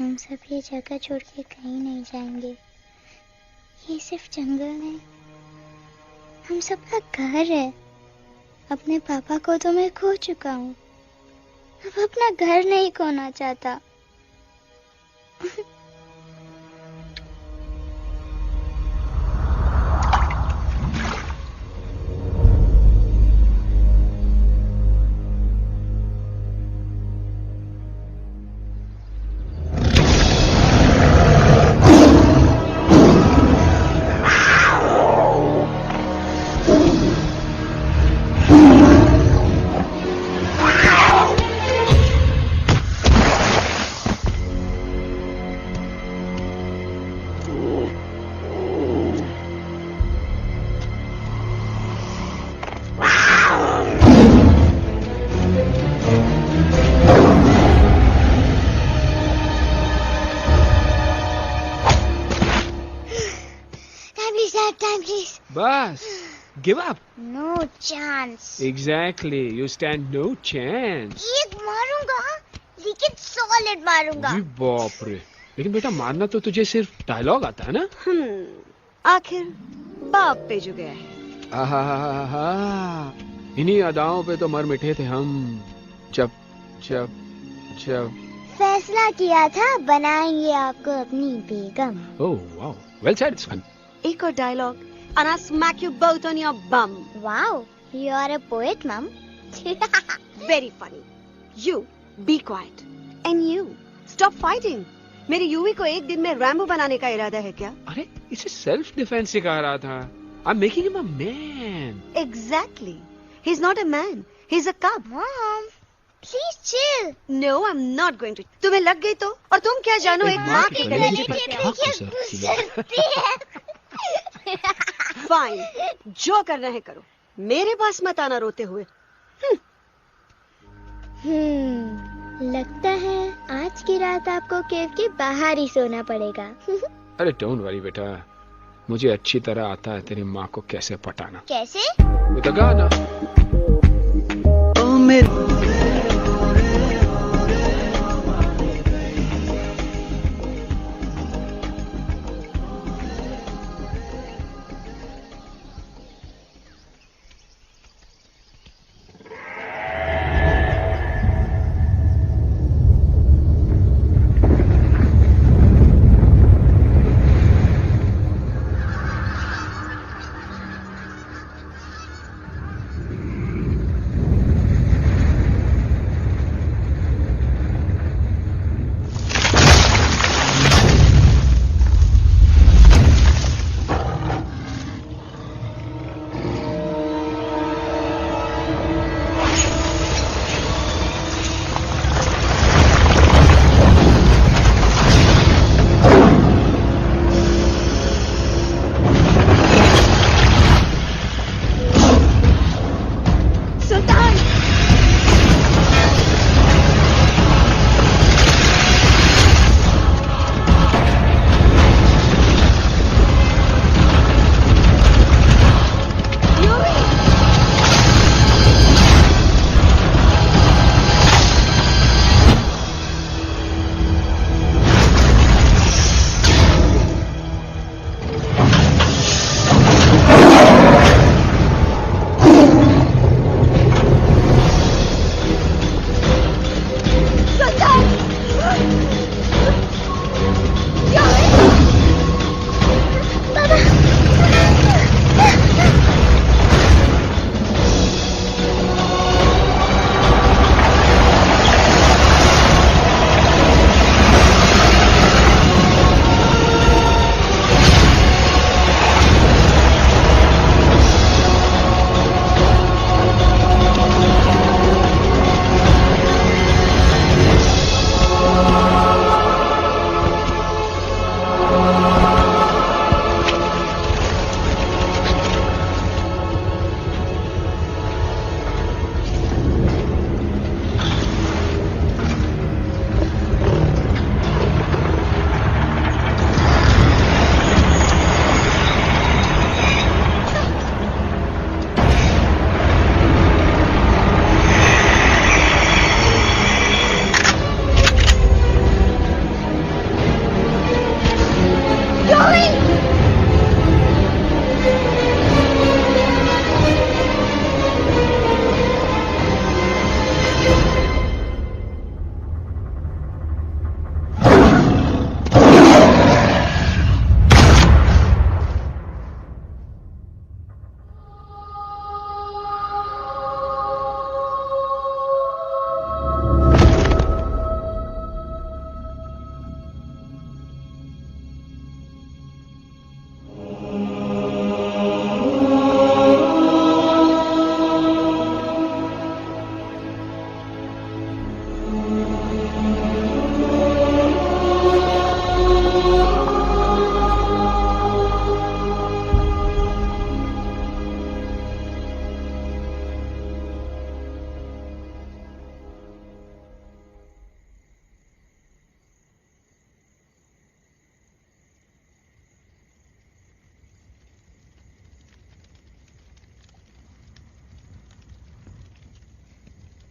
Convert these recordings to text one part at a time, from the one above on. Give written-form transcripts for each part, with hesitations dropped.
हम सब ये जगह छोड़ के कहीं नहीं जाएंगे। ये सिर्फ जंगल है, हम सबका घर है। अपने पापा को तो मैं खो चुका हूँ, अब अपना घर नहीं खोना चाहता। Time, please. बस give up. No chance. Exactly, you stand no chance. एक मारूंगा, लेकिन solid मारूंगा। अरे बाप रे, लेकिन बेटा मारना तो तुझे सिर्फ डायलॉग आता है ना? आखिर बाप पे जो गया है। आहा, इन्हीं अदाओं पे तो मर मिटे थे हम जब जब जब फैसला किया था बनाएंगे आपको अपनी बेगम। ओह वाओ, वेल सेड सन। एक और dialogue and I'll smack you both on your bum. Wow, you are a poet, Mom. Very funny. You be quiet and you stop fighting. मेरी यूवी को एक दिन में रैम्बो बनाने का इरादा है क्या? अरे इसे सेल्फ डिफेंस सिखा रहा था। I'm making him a man. Exactly. He's not a man. He's a cub. Mom, please chill. No, I'm not going to. तुम्हें लग गई तो? और तुम क्या जानो एक माँ के गले पर पर क्या क्या? फाइन, जो करना है करो, मेरे पास मत आना रोते हुए। लगता है आज की रात आपको केव के बाहर ही सोना पड़ेगा। अरे डोंट वरी बेटा, मुझे अच्छी तरह आता है तेरी माँ को कैसे पटाना। कैसे? With a गाना।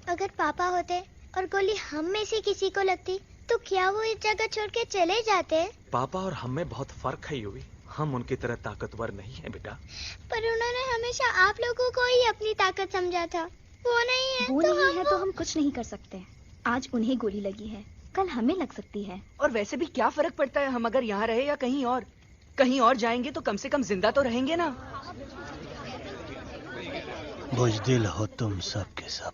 अगर पापा होते और गोली हम में से किसी को लगती तो क्या वो इस जगह छोड़ के चले जाते? पापा और हम में बहुत फर्क है यूवी। हम उनकी तरह ताकतवर नहीं है बेटा। पर उन्होंने हमेशा आप लोगों को ही अपनी ताकत समझा था। वो नहीं है वो तो नहीं है हम तो हम कुछ नहीं कर सकते। आज उन्हें गोली लगी है, कल हमें लग सकती है। और वैसे भी क्या फर्क पड़ता है हम अगर यहाँ रहे या कहीं और? कहीं और जाएंगे तो कम से कम जिंदा तो रहेंगे ना। बुजदिल हो तुम सब के सब,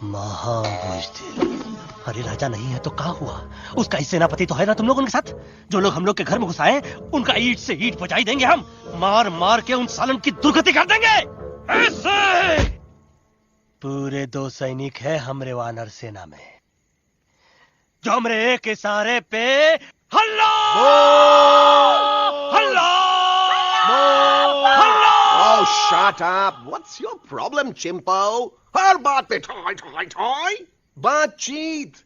महाबुजदिल। अरे राजा नहीं है तो क्या हुआ? उसका ही सेनापति तो है ना तुम लोग उनके साथ। जो लोग हम लोग के घर में घुसाए उनका ईंट से ईंट बजाई देंगे हम। मार मार के उन सालन की दुर्गति कर देंगे। ऐसे पूरे 2 सैनिक है हमरे वानर सेना में जो हमरे एक इशारे पे हल्ला हल्ला हल्ला। Oh, shut up! What's your problem, Chimpo? हर बात पे ठोय ठोय ठोय। बातचीत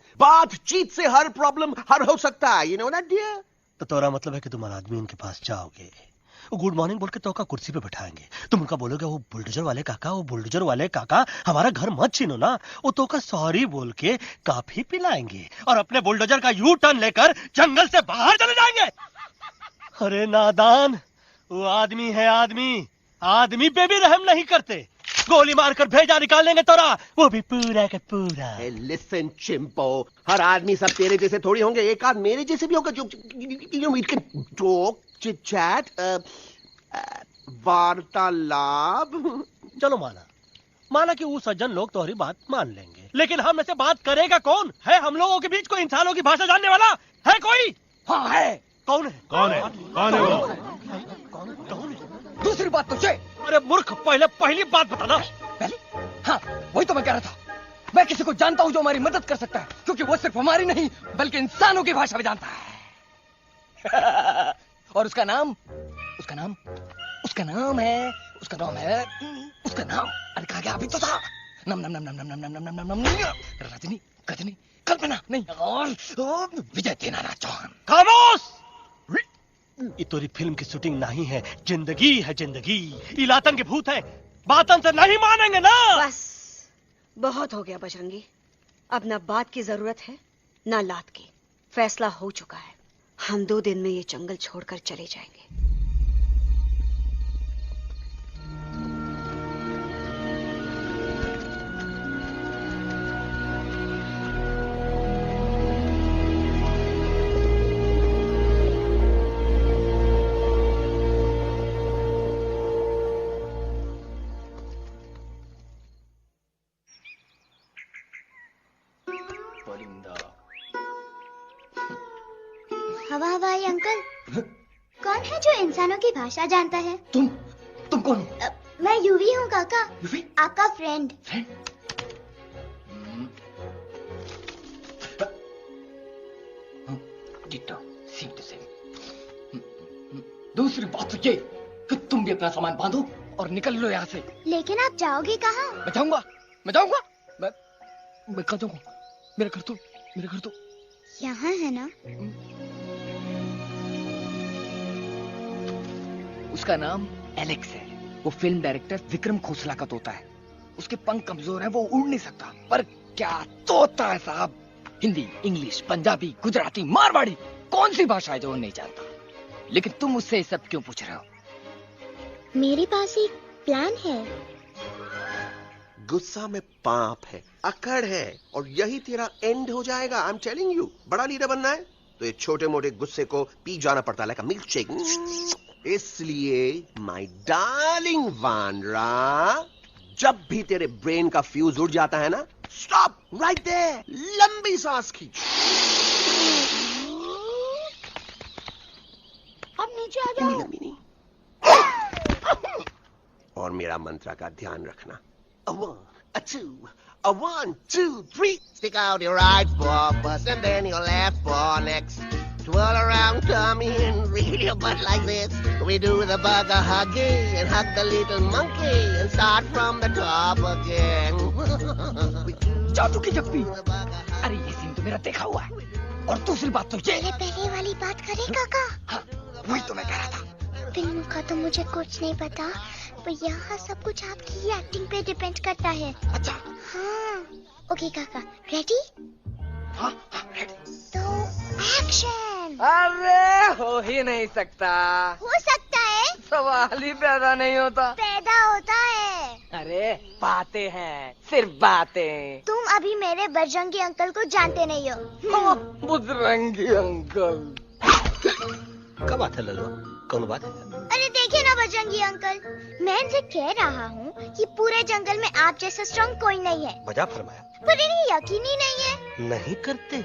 से हर प्रॉब्लम हल हो सकता है। You know that, dear? तो तोरा मतलब है कि तुम आदमी उनके पास जाओगे, वो गुड मॉर्निंग बोल के तो का कुर्सी पे बैठाएंगे। तुम उनका बोलोगे वो बुलडोजर वाले काका हमारा घर मत छीनो ना। वो तो का सॉरी बोल के काफी पिलाएंगे और अपने बुलडोजर का यू टर्न लेकर जंगल से बाहर चले जाएंगे। अरे नादान, वो आदमी है आदमी पे भी रहम नहीं करते। गोली मारकर भेजा निकाल लेंगे तोरा, वो भी पूरा का पूरा। Hey, listen, Chimpo. हर आदमी सब तेरे जैसे थोड़ी होंगे। एक आध मेरे जैसे भी होगा जो we can talk, chit chat, वार्तालाप। चलो माना कि वो सज्जन लोग तुम्हारी बात मान लेंगे, लेकिन हम ऐसे बात करेगा कौन? है हम लोगों के बीच कोई इंसानों की भाषा जानने वाला है कोई? हाँ है। कौन है? दूसरी बात तो ये। अरे मूर्ख, पहली बात बताना। पहले? हाँ, वही तो मैं कह रहा था। मैं किसी को जानता हूँ जो हमारी मदद कर सकता है, क्योंकि वो सिर्फ हमारी नहीं बल्कि इंसानों की भाषा भी जानता है। और उसका नाम है अरे कहा गया अभी तो था। नम रजनी गजनी कल्पना नहीं और विजय तेनालीराम चौहान। खामोश! ये तोरी फिल्म की शूटिंग नहीं है, जिंदगी है जिंदगी। इलातन के भूत है, बातन से नहीं मानेंगे ना। बस बहुत हो गया बजरंगी। अब ना बात की जरूरत है ना लात की। फैसला हो चुका है। हम 2 दिन में ये जंगल छोड़कर चले जाएंगे। हवाई अंकल, कौन है जो इंसानों की भाषा जानता है? तुम कौन हो? मैं यूवी हूँ काका, यूवी? आपका फ्रेंड। दूसरी बात तो ये कि तुम भी अपना सामान बांधो और निकल लो यहाँ से। लेकिन आप जाओगे कहाँ? मैं जाऊंगा मैं कहाँ जाऊंगा? मेरा घर तो यहाँ है ना? उसका नाम एलेक्स है। वो फिल्म डायरेक्टर विक्रम खोसला का तोता है। उसके पंख कमजोर हैं, वो उड़ नहीं सकता। पर क्या तोता है साहब। हिंदी, इंग्लिश, पंजाबी, गुजराती, मारवाड़ी, कौन सी भाषा है जो वो नहीं जानता? लेकिन तुम उससे सब क्यों पूछ रहे हो? मेरे पास एक प्लान है। गुस्सा में पाप है, अकड़ है, और यही तेरा एंड हो जाएगा। आई एम टेलिंग यू। बड़ा लीडर बनना है तो ये छोटे मोटे गुस्से को पी जाना पड़ता है, लाइक अ मिल्क शेक। इसलिए माय डार्लिंग वानरा, जब भी तेरे ब्रेन का फ्यूज उड़ जाता है ना, स्टॉप राइट देयर, लंबी सांस खींच। अब नीचे आ जाओ। लंबी नहीं। और मेरा मंत्र का ध्यान रखना। A 1, a 2, a 1, 2, 3. Stick out your right paw first and then your left paw next. Twirl around, tummy and reel your butt like this. We do the bugger huggy and hug the little monkey and start from the top again. जादू की जप्पी। अरे ये scene तो मेरा देखा हुआ है। और दूसरी बात तो ये। पहले वाली बात करें काका? हाँ, वही तो मैं कह रहा था। फिल्म का तो मुझे कुछ नहीं पता, पर यहाँ सब कुछ आपकी ही एक्टिंग पे डिपेंड करता है। अच्छा। हाँ। ओके काका, रेडी? हाँ रेडी। तो एक्शन। अरे हो ही नहीं सकता। हो सकता है। सवाल ही पैदा नहीं होता। पैदा होता है। अरे बातें हैं, सिर्फ बातें। तुम अभी मेरे बजरंगी अंकल को जानते नहीं हो। बजरंगी अंकल। क्या बात है लल्लू, कौन बात है? अरे देखिए ना बजरंगी अंकल, मैं इनसे कह रहा हूँ कि पूरे जंगल में आप जैसा स्ट्रॉन्ग कोई नहीं है। मजा फरमाया। पर इन्हें यकीन ही नहीं है। नहीं करते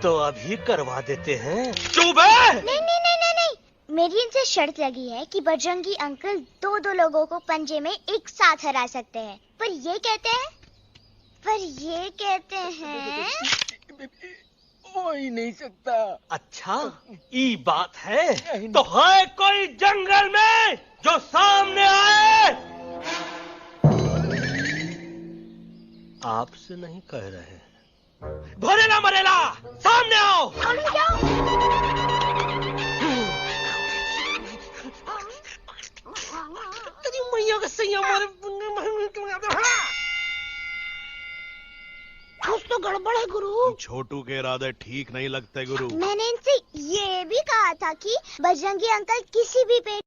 तो अभी करवा देते हैं। चुप है। नहीं नहीं नहीं नहीं नहीं, मेरी इनसे शर्त लगी है कि बजरंगी अंकल दो लोगों को पंजे में एक साथ हरा सकते हैं। पर ये कहते हैं हो ही नहीं सकता। अच्छा ये बात है, तो है कोई जंगल में जो सामने आए? आपसे नहीं कह रहे, भरेला मरेला सामने आओ। मैया का सैया मारे। कुछ तो गड़बड़ है गुरु। छोटू के इरादे ठीक नहीं लगते गुरु। मैंने इनसे ये भी कहा था कि बजरंगी अंकल किसी भी पेड़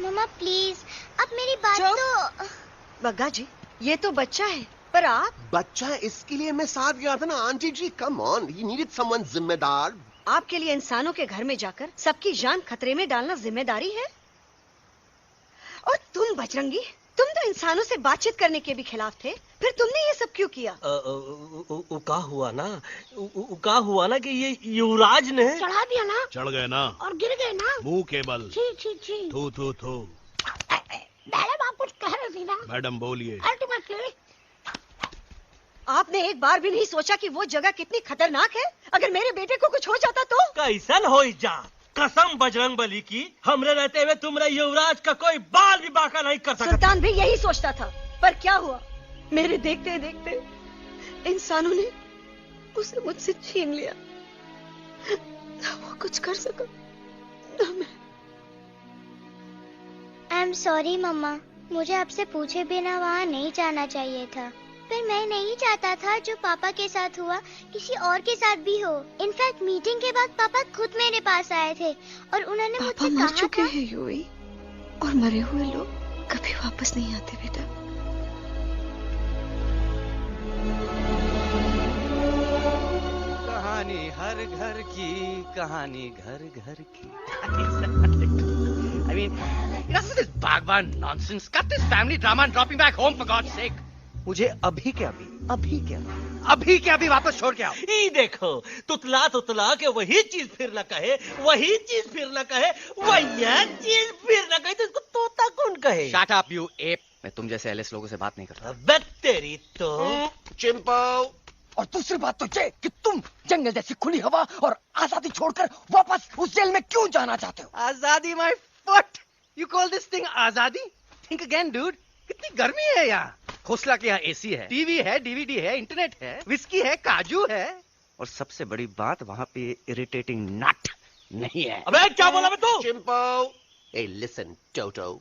मम्मा प्लीज, अब मेरी बात चुप। तो। बग्गा जी, ये तो बच्चा है, पर आप बच्चा है इसके लिए मैं साथ गया था ना aunty ji. Come on, he needed someone जिम्मेदार। आपके लिए इंसानों के घर में जाकर सबकी जान खतरे में डालना जिम्मेदारी है? और तुम बजरंगी, तुम तो इंसानों से बातचीत करने के भी खिलाफ थे, फिर तुमने ये सब क्यों किया? का हुआ ना कि ये युवराज ने चढ़ा दिया ना चढ़ गए ना और गिर गए ना। मुंह के बल। छी छी छी। थू थू थू। मैडम आप कुछ कह रहे थे ना। मैडम बोलिए। अल्टीमेटली आपने एक बार भी नहीं सोचा कि वो जगह कितनी खतरनाक है? अगर मेरे बेटे को कुछ हो जाता तो? कैसन हो जा, कसम बजरंग बली की, हमरे रहते हुए तुमरे युवराज का कोई बाल भी बाका नहीं कर सकता। सुल्तान भी यही सोचता था, पर क्या हुआ? मेरे देखते देखते इंसानों ने उसे मुझसे छीन लिया। ना वो कुछ कर सका, ना मैं। आई एम सॉरी मम्मा, मुझे आपसे पूछे बिना वहाँ नहीं जाना चाहिए था। पर मैं नहीं चाहता था जो पापा के साथ हुआ किसी और के साथ भी हो। इनफैक्ट मीटिंग के बाद पापा खुद मेरे पास आए थे और उन्होंने मुझसे कहा मर चुके था, हैं यूवी, और मरे हुए लोग कभी वापस नहीं आते बेटा। कहानी हर घर की, कहानी घर घर की। I mean, this is Bhagwan nonsense. Cut this family drama and drop me back home for God's sake. मुझे अभी के अभी वापस छोड़ के आओ। ई देखो, तुतला तुतला के वही चीज फिर न कहे, वही चीज फिर न कहे, वही चीज फिर न कहे, तो इसको तोता कौन कहे? Shut up, you ape. मैं तुम जैसे एलिस लोगों से बात नहीं करता। अबे तेरी तो। चिंपो। और दूसरी बात तो ये कि तुम जंगल जैसी खुली हवा और आजादी छोड़कर वापस उस जेल में क्यों जाना चाहते हो? आजादी my foot. You call this thing आजादी? Think again, dude. कितनी गर्मी है यहाँ। खोसला के यहाँ एसी है, टीवी है, डीवीडी है, इंटरनेट है, विस्की है, काजू है, और सबसे बड़ी बात वहाँ पे इरिटेटिंग नट नहीं है। अबे क्या बोला मैं तू? चिंपो। ए लिसन टोटो,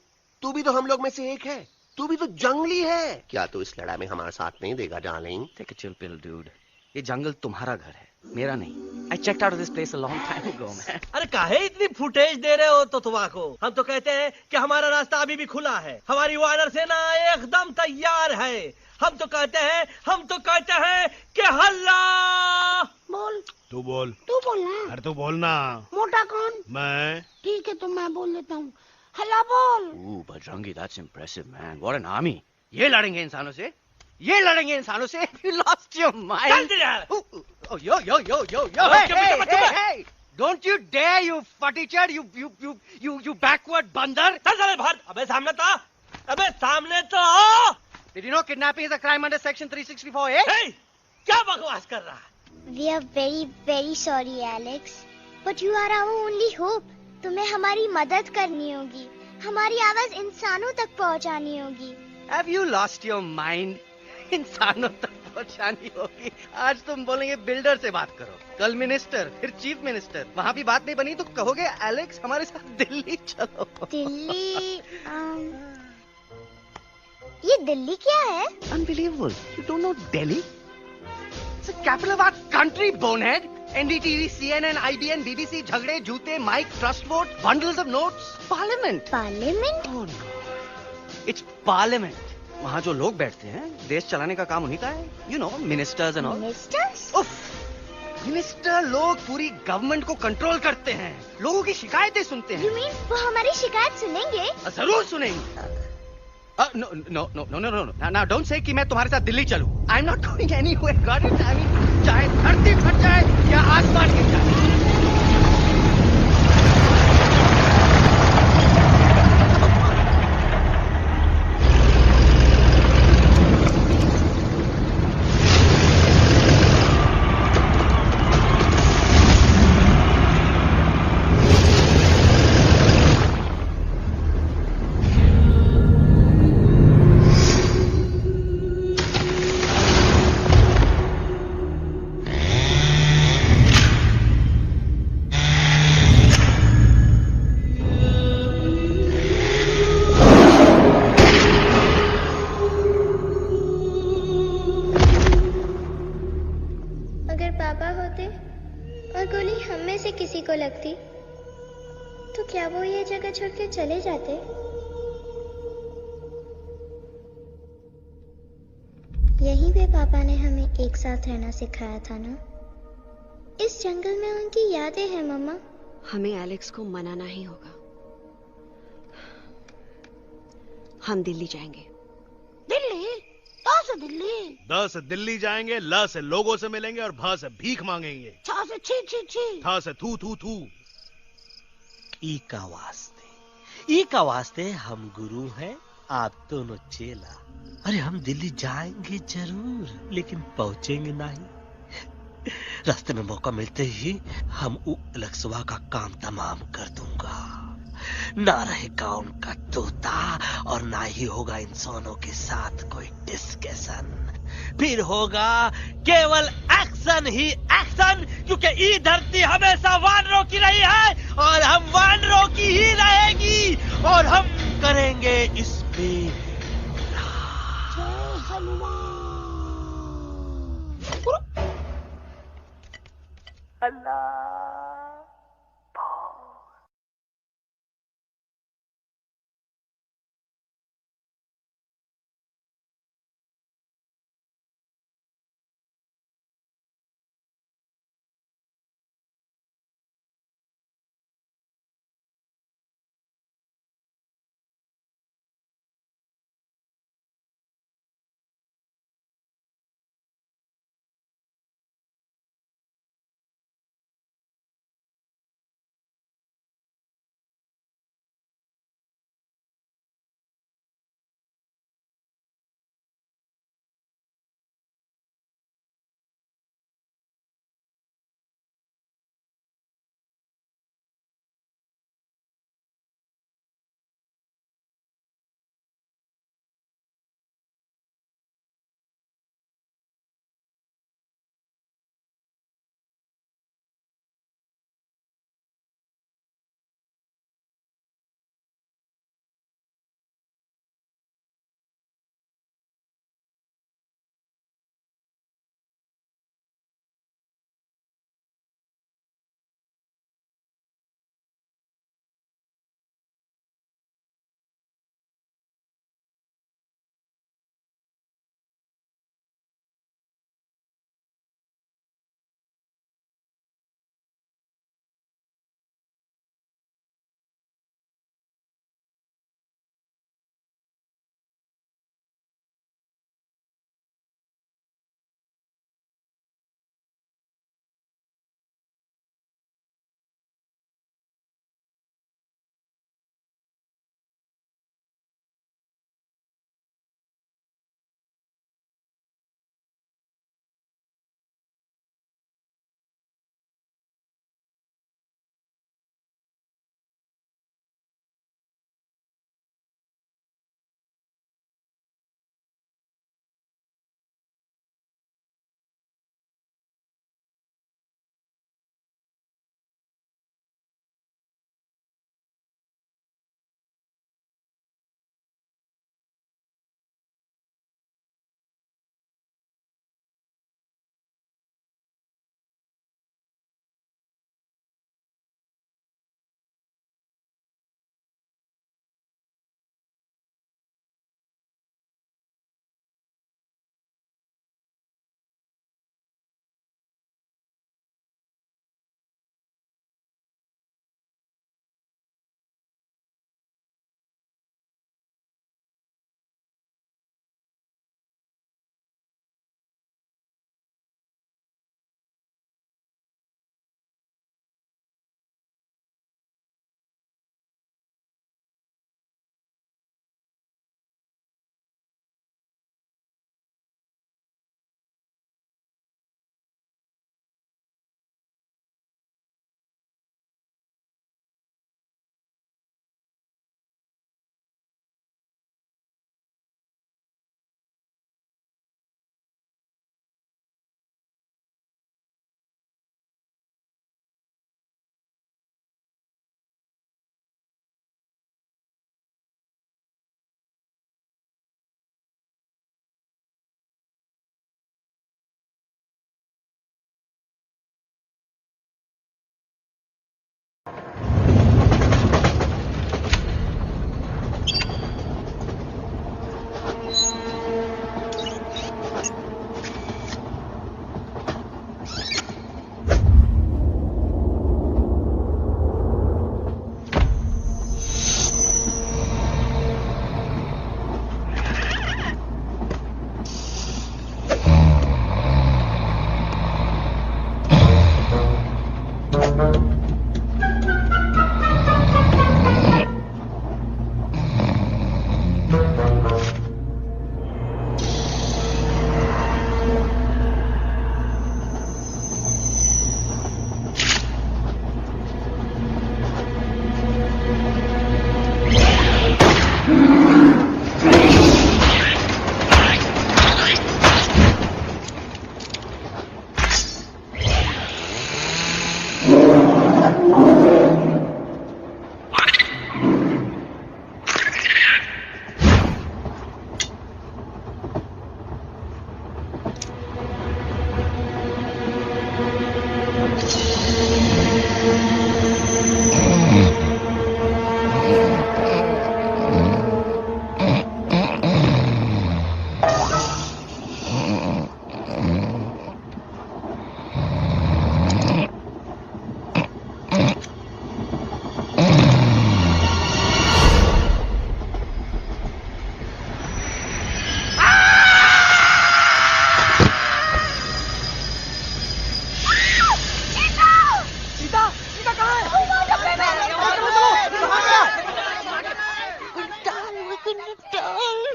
तू भी तो हम लोग में से एक है। तू भी तो जंगली है। क्या तू इस लड़ाई में हमारा साथ नहीं देगा darling? Take a chill pill, dude. ये जंगल तुम्हारा घर है, मेरा नहीं। I checked out of this place a long time ago, man. अरे काहे इतनी फुटेज दे रहे हो तुतवा को? हम तो कहते हैं कि हमारा रास्ता अभी भी खुला है, हमारी वानर सेना एकदम तैयार है। हम तो कहते हैं कि हल्ला। बोल। तू बोल। तू बोलना। अरे तू बोलना। मोटा कौन? मैं। ठीक है तो मैं बोल लेता हूँ। हल्ला बोल। Ooh, Bajrangi, that's impressive, man. What an army. ये लड़ेंगे इंसानों से? ये लड़ेंगे इंसानों से? You lost your mind. Oh, yo. Hey. Don't you dare, you fatty-chad, you backward बंदर. चल बाहर। अबे सामने तो आओ। Did you know kidnapping is a crime under section 364A? Hey, क्या बकवास कर रहा है? We are very very sorry Alex, but you are our only hope. तुम्हें हमारी मदद करनी होगी, हमारी आवाज इंसानों तक पहुंचानी होगी। Have you lost your mind? इंसानों तक पहुंचानी होगी। आज तुम बोलेंगे बिल्डर से बात करो, कल मिनिस्टर, फिर चीफ मिनिस्टर। वहाँ भी बात नहीं बनी तो कहोगे एलेक्स हमारे साथ दिल्ली चलो। दिल्ली? ये दिल्ली क्या है? Unbelievable. You don't know Delhi? It's the capital of our country, bonehead. NDTV, CNN, IBN, BBC, झगड़े, जूते, mike, trust vote, bundles of notes, parliament. Parliament? Oh no. It's parliament. वहाँ जो लोग बैठते हैं, देश चलाने का काम उन्हीं का है। You know, ministers and all. Ministers? उफ, मिनिस्टर लोग पूरी गवर्नमेंट को कंट्रोल करते हैं, लोगों की शिकायतें सुनते हैं। You mean वो हमारी शिकायत सुनेंगे? जरूर सुनेंगे। No. Now don't say कि मैं तुम्हारे साथ दिल्ली चलूं. I'm not going anywhere. Got it? I mean, चाहे धरती फट जाए या आसमान गिर जाए। किसी को लगती तो क्या वो ये जगह छोड़ के चले जाते? यहीं पे पापा ने हमें एक साथ रहना सिखाया था ना। इस जंगल में उनकी यादें हैं मम्मा। हमें एलेक्स को मनाना ही होगा। हम दिल्ली जाएंगे। दिल्ली? कहाँ से दिल्ली? द से दिल्ली जाएंगे, ल से लोगों से मिलेंगे और भ से भीख मांगेंगे। छ से छी छी छी। थ से थू थू थू। ई का वास्ते हम गुरु हैं, आप दोनों चेला। अरे हम दिल्ली जाएंगे जरूर, लेकिन पहुंचेंगे नहीं। रास्ते में मौका मिलते ही हम अलक्सवा का काम तमाम कर दूंगा। ना रहेगा उनका तोता और ना ही होगा इंसानों के साथ कोई डिस्कशन। फिर होगा केवल एक्शन ही एक्शन, क्योंकि ये धरती हमेशा वानरों की रही है और हम वानरों की ही रहेगी और हम करेंगे इस पे जय हनुमान। अल्लाह।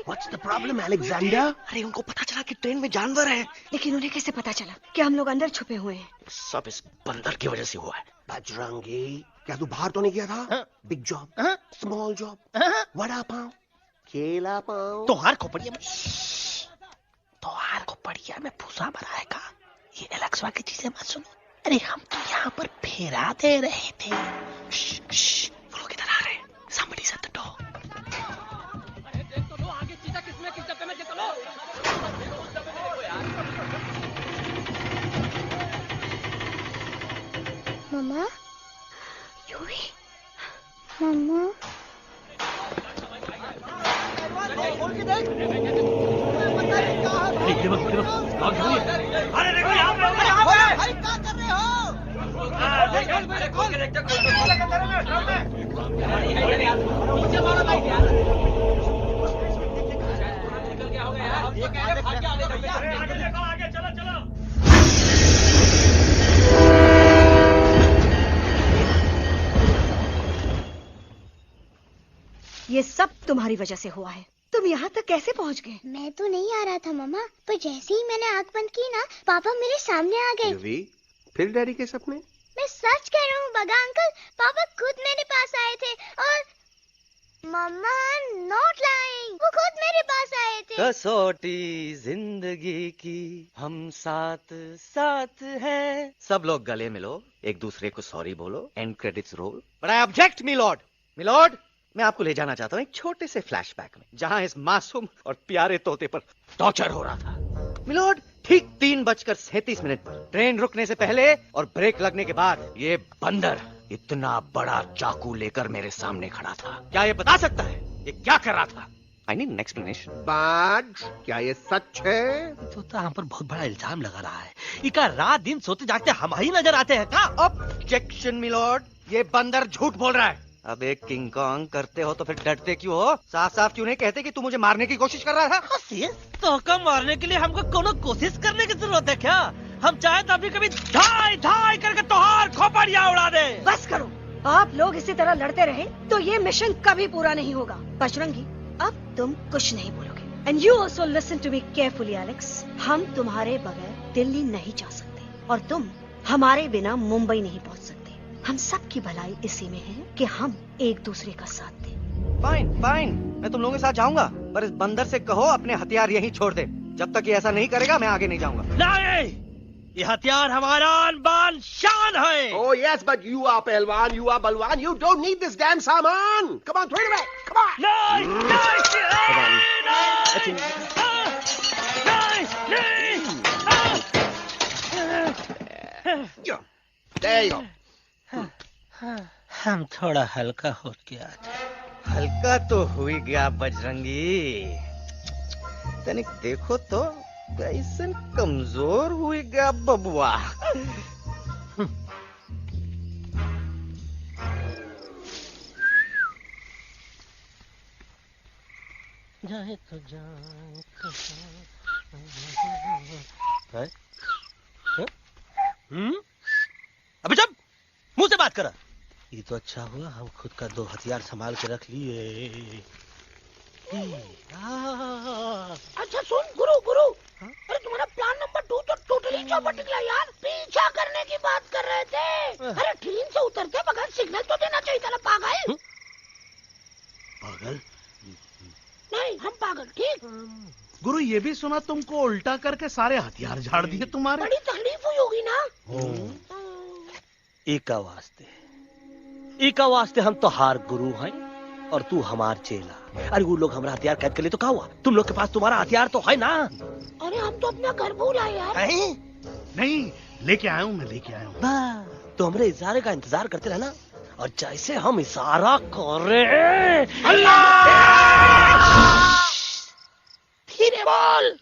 What's the problem, Alexander? अरे उनको पता चला कि ट्रेन में जानवर है, लेकिन उन्हें कैसे पता चला कि हम लोग अंदर छुपे हुए हैं? सब इस बंदर की वजह से हुआ है। बजरंगी, क्या तू बाहर तो नहीं गया था? Big job, small job, vada pav, केला पाव। तोहार खोपड़िया में भूसा भरा है का? ये एलेक्सा की चीजें मत सुनो। अरे हम तो यहाँ पर फेरा दे रहे थे। वो लोग इधर आ रहे हैं। Somebody's at the door. Mamma, Yuvi, mamma. अरे देखो यहाँ पे भाई क्या कर रहे ये सब तुम्हारी वजह से हुआ है। तुम यहाँ तक कैसे पहुँच गए? मैं तो नहीं आ रहा था मम्मा, पर जैसे ही मैंने आंख बंद की ना, पापा मेरे सामने आ गए। यूवी, फिर डैडी के सपने? मैं सच कह रहा हूँ बगा अंकल, पापा खुद मेरे पास आए थे और मम्मा नॉट लाइंग, वो खुद मेरे पास आए थे। कसौटी जिंदगी की हम साथ साथ हैं। सब लोग गले मिलो, एक दूसरे को सॉरी बोलो, and credits roll. But I object milord. Milord, मैं आपको ले जाना चाहता हूँ एक छोटे से फ्लैशबैक में, जहाँ इस मासूम और प्यारे तोते पर टॉर्चर हो रहा था। मिलॉर्ड, ठीक 3:37 पर ट्रेन रुकने से पहले और ब्रेक लगने के बाद ये बंदर इतना बड़ा चाकू लेकर मेरे सामने खड़ा था। क्या ये बता सकता है ये क्या कर रहा था? I need an explanation. बाज, क्या ये सच है? तो हम पर बहुत बड़ा इल्जाम लगा रहा है। इका रात दिन सोते जागते हम ही नजर आते हैं का? ऑब्जेक्शन मिलॉर्ड, ये बंदर झूठ बोल रहा है। अब एक किंग कॉन्ग करते हो तो फिर डरते क्यों हो? साफ साफ क्यों नहीं कहते कि तू मुझे मारने की कोशिश कर रहा था? तो कम मारने के लिए हमको कोनो कोशिश करने की जरूरत है क्या? हम चाहे तो अभी कभी धाई धाई करके तोहार खोपड़िया उड़ा दे। बस करो, आप लोग इसी तरह लड़ते रहे तो ये मिशन कभी पूरा नहीं होगा। बजरंगी, अब तुम कुछ नहीं बोलोगे। And you also listen to me carefully Alex. हम तुम्हारे बगैर दिल्ली नहीं जा सकते और तुम हमारे बिना मुंबई नहीं पहुंच सकते। हम सब की भलाई इसी में है कि हम एक दूसरे का साथ दें। फाइन फाइन, मैं तुम लोगों के साथ जाऊंगा, पर इस बंदर से कहो अपने हथियार यहीं छोड़ दे। जब तक ये ऐसा नहीं करेगा मैं आगे नहीं जाऊंगा। नहीं, ये हथियार हमारा आन-बान शान है। Oh yes, but you are पहलवान, you are बलवान, you don't need this damn सामान. Come on, throw it away. Come on. There you go. हम थोड़ा हल्का हो गया। हल्का तो हुई गया बजरंगी, तनिक देखो तो कैसन कमजोर हुई गया बबुआ। जाए तो जाए अबे जब करा। ये तो अच्छा हुआ हम खुद का 2 हथियार संभाल के रख लिए। अच्छा सुन गुरु गुरु, अरे तुम्हारा प्लान नंबर 2 तो टोटली चौपट निकला यार। पीछा करने की बात कर रहे थे। अरे ट्रेन से उतरते बगैर सिग्नल तो देना चाहिए था ना पागल। पागल? नहीं हम पागल, ठीक। गुरु ये भी सुना तुमको उल्टा करके सारे हथियार झाड़ दिए तुम्हारे। बड़ी तकलीफ हुई होगी ना। एका वास्ते हम तो हार गुरु हैं और तू हमार चेला। अरे वो लोग हमारा हथियार कैद कर ले तो क्या हुआ? तुम लोग के पास तुम्हारा हथियार तो है ना। अरे हम तो अपना घर भूल आए यार। नहीं लेके आया हूँ, मैं लेके आया हूँ। तो हमारे इशारे का इंतजार करते रहना और जैसे हम इशारा करें अल्लाह धीरे बोल।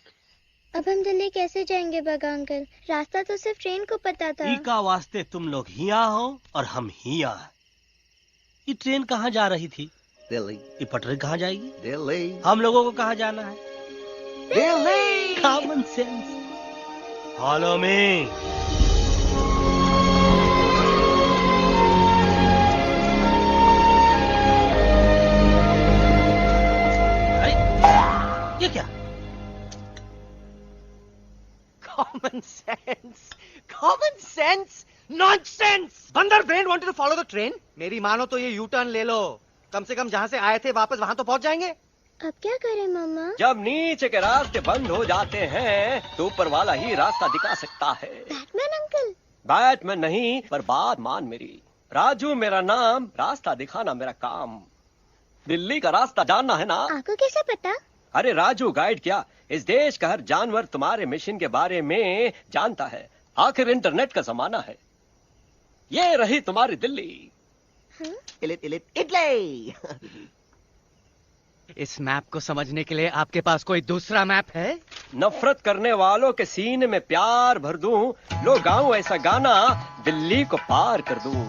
अब हम दिल्ली कैसे जाएंगे बागा अंकल? रास्ता तो सिर्फ ट्रेन को पता था। एका वास्ते तुम लोग हिया हो और हम हिया। ये ट्रेन कहाँ जा रही थी? दिल्ली। ये पटरी कहाँ जाएगी? दिल्ली। हम लोगों को कहाँ जाना है? Delhi. Common sense. Follow me. ये क्या? Common sense, common sense, nonsense. बंदर brain wanted to follow the train. मेरी मानो तो ये यू टर्न ले लो। कम से कम जहाँ से आए थे वापस वहाँ तो पहुँच जाएंगे। अब क्या करें मामा? जब नीचे के रास्ते बंद हो जाते हैं तो ऊपर वाला ही रास्ता दिखा सकता है। Batman uncle? बैटमैन नहीं, पर बात मान मेरी। राजू मेरा नाम, रास्ता दिखाना मेरा काम। दिल्ली का रास्ता जानना है ना? आपको कैसे पता? अरे राजू गाइड क्या, इस देश का हर जानवर तुम्हारे मिशन के बारे में जानता है। आखिर इंटरनेट का जमाना है। ये रही तुम्हारी दिल्ली। इटली। इस मैप को समझने के लिए आपके पास कोई दूसरा मैप है? नफरत करने वालों के सीने में प्यार भर दूं, लो गाऊं ऐसा गाना, दिल्ली को पार कर दूं।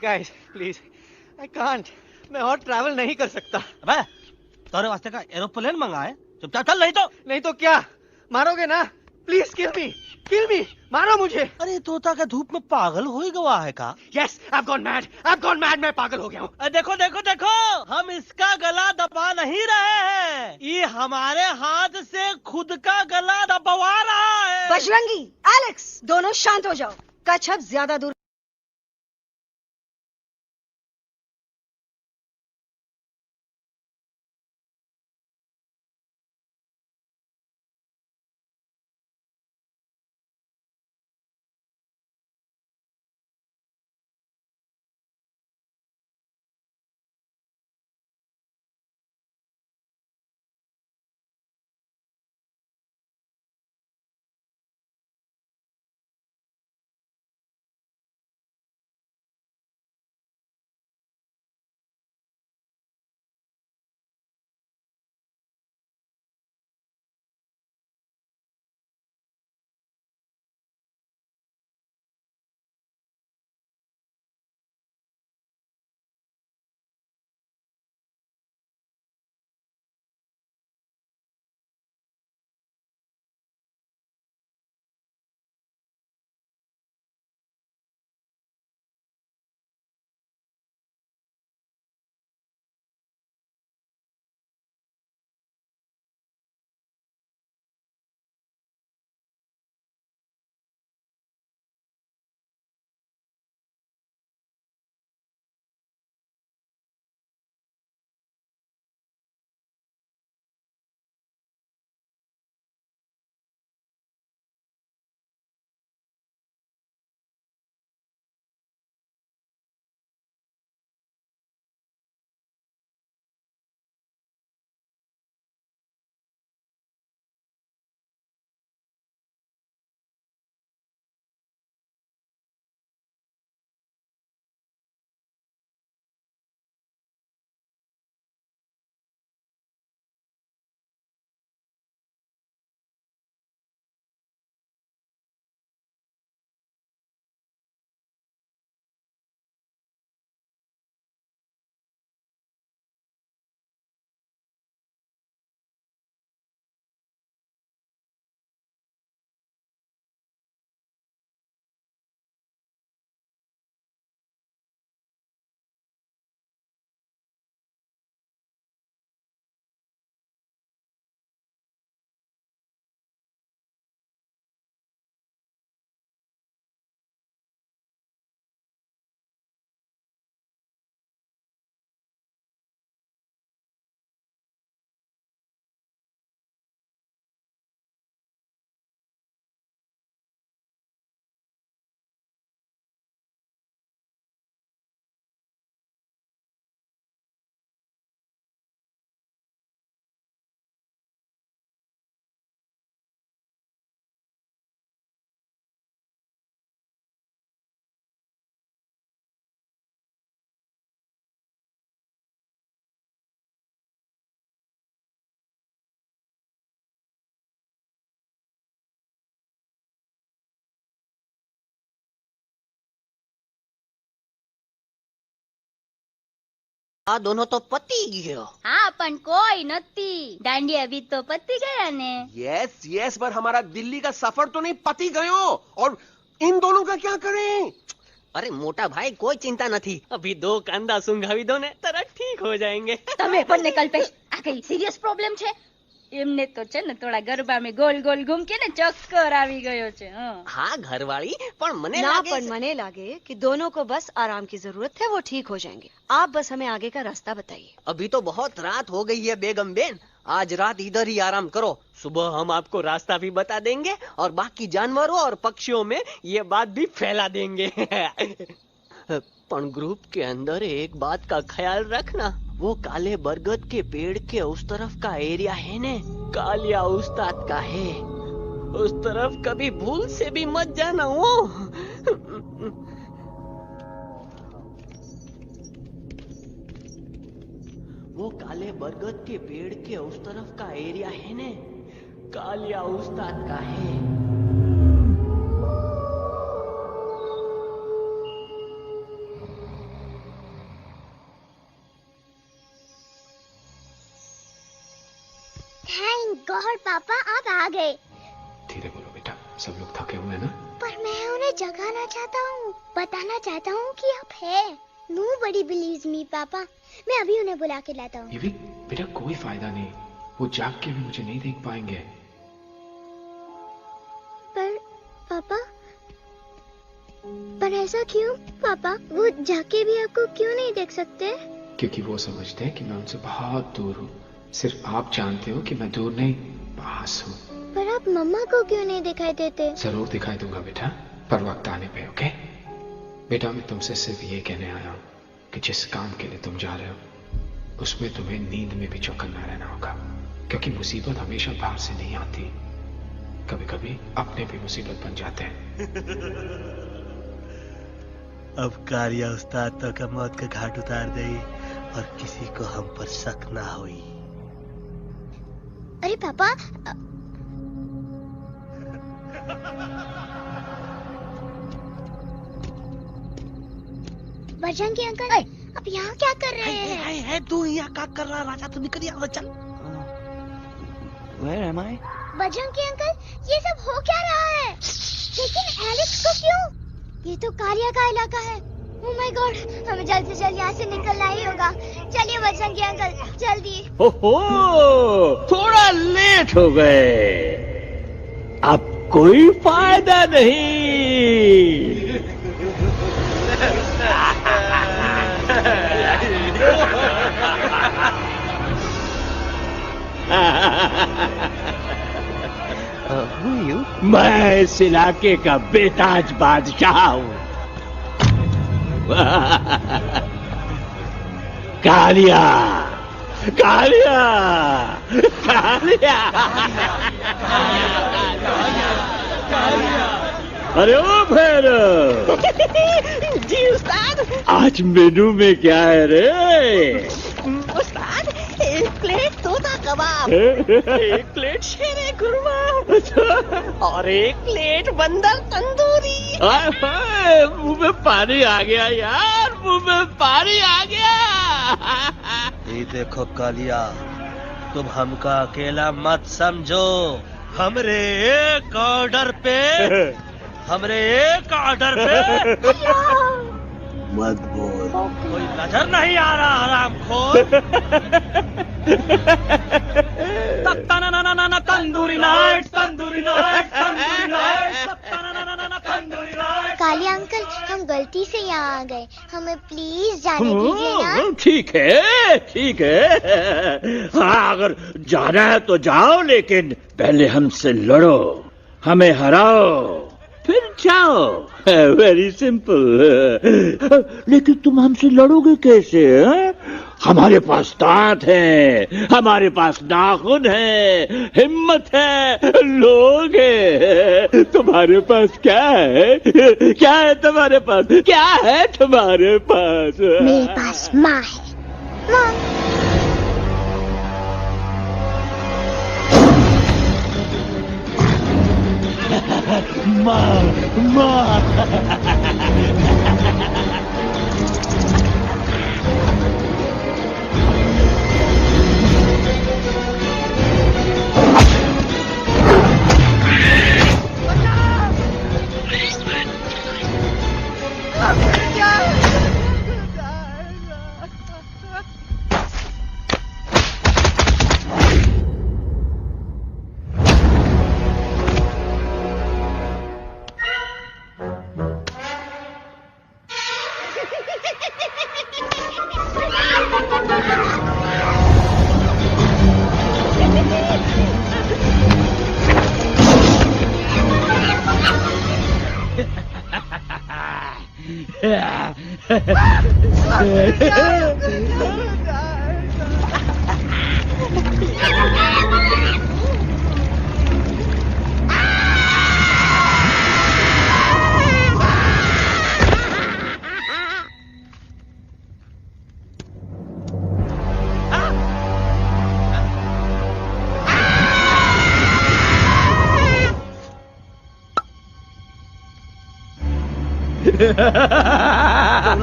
Guys, please, I can't. मैं और ट्रैवल नहीं कर सकता। अबे, तोरे वास्ते का एरोप्लेन मंगाए? चुपचाप चल, नहीं तो क्या मारोगे ना? प्लीज किल मी, मारो मुझे। अरे तोता का धूप में पागल हो ही गवा है का? Yes, I've gone mad, मैं पागल हो गया हूँ। देखो, हम इसका गला दबा नहीं रहे हैं, ये हमारे हाथ से खुद का गला दबवा रहा है। बजरंगी, एलेक्स, दोनों शांत हो जाओ। कच्छप ज्यादा दूर આ દોનો તો પતી ગયો. હા પણ કોઈ નથી. દાંડિયા भी तो पती गया ने. यस यस, पर हमारा दिल्ली का सफर तो नहीं पति गयो. और इन दोनों का क्या करें? અરે મોટા ભાઈ કોઈ ચિંતા નથી. અભી 2 કાંદા સુંઘાવી દો ને તરત ઠીક हो जाएंगे. તમે પણ ને કલ્પેશ આ કઈ સિરિયસ પ્રોબ્લેમ છે? એમને તો છે ને થોડા ગરબામાં ગોલ ગોલ ઘૂમ કે ને ચક્કર આવી ગયો છે. हाँ घरवाली पर मने ना लागे पर मने लागे कि दोनों को बस आराम की जरूरत है, वो ठीक हो जाएंगे. आप बस हमें आगे का रास्ता बताइए. अभी तो बहुत रात हो गई है बेगम बेन. आज रात इधर ही आराम करो. सुबह हम आपको रास्ता भी बता देंगे और बाकी जानवरों और पक्षियों में ये बात भी फैला देंगे. पर ग्रुप के अंदर एक बात का ख्याल रखना. वो काले बरगद के पेड़ के उस तरफ का एरिया है ने कालिया उस्ताद का है. उस तरफ कभी भूल से भी मत जाना. वो काले बरगद के पेड़ के उस तरफ का एरिया है ने कालिया उस्ताद का है. थैंक गॉड पापा आप आ गए. धीरे बोलो बेटा, सब लोग थके हुए हैं ना. पर मैं उन्हें जगाना चाहता हूँ, बताना चाहता हूँ कि आप है. Nobody believes me पापा. मैं अभी उन्हें बुला के लाता हूँ. ये भी बेटा कोई फायदा नहीं, वो जाग के भी मुझे नहीं देख पाएंगे. पर पापा, पर ऐसा क्यों पापा? वो जाके भी आपको क्यों नहीं देख सकते? क्योंकि वो समझते हैं कि मैं उनसे बहुत दूर हूँ. सिर्फ आप जानते हो कि मैं दूर नहीं, पास हूँ. पर आप मम्मा को क्यों नहीं दिखाई देते? जरूर दिखाई दूंगा बेटा, पर वक्त आने पे. ओके बेटा, मैं तुमसे सिर्फ ये कहने आया हूँ कि जिस काम के लिए तुम जा रहे हो उसमें तुम्हें नींद में भी चौकन्ना रहना होगा. क्योंकि मुसीबत हमेशा बाहर से नहीं आती, कभी कभी अपने भी मुसीबत बन जाते हैं. अब कालिया उस्ताद तो का मौत का घाट उतार दे और किसी को हम पर शक ना हुई. अरे पापा, बजरंगी अंकल अब यहाँ क्या कर रहे हैं? है तू यहाँ क्या कर रहा राजा? तू निकल यहाँ चल. Where am I? Bajrangi uncle, ये सब हो क्या रहा है? लेकिन एलेक्स को क्यों? ये तो कालिया का इलाका है. ओह माय गॉड, हमें जल्द से जल्द यहाँ से निकलना ही होगा. चलिए बजरंगी अंकल, जल्दी. ओहो, थोड़ा लेट हो गए. अब कोई फायदा नहीं. मैं इस इलाके का बेताज बादशाह हूँ. कालिया, कालिया, कालिया. अरे ओ भैरव. जी उस्ताद. आज मेनू में क्या है रे? उस्ताद, 1 प्लेट तोता कबाब, 1 प्लेट शेरे कुरमा और 1 प्लेट बंदर तंदूरी. मुंह में पानी आ गया यार, मुंह में पानी आ गया. ये देखो कालिया, तुम हमका अकेला मत समझो. हमरे एक ऑर्डर पे मत बोल. कोई नजर नहीं आ रहा हरामखोर. Tandoori night, tandoori night, tandoori night, tandoori night. Kalia uncle, हम गलती से यहाँ आ गए, हमें प्लीज जाने दीजिए ना. ठीक है, ठीक है. हाँ, अगर जाना है तो जाओ, लेकिन पहले हमसे लड़ो, हमें हराओ, फिर जाओ. Very simple. लेकिन तुम हमसे लड़ोगे कैसे? हमारे पास दांत है, हमारे पास नाखून है, हिम्मत है, लोग है. तुम्हारे पास क्या है? क्या है तुम्हारे पास? क्या है तुम्हारे पास? मेरे पास माँ है. माँ, माँ.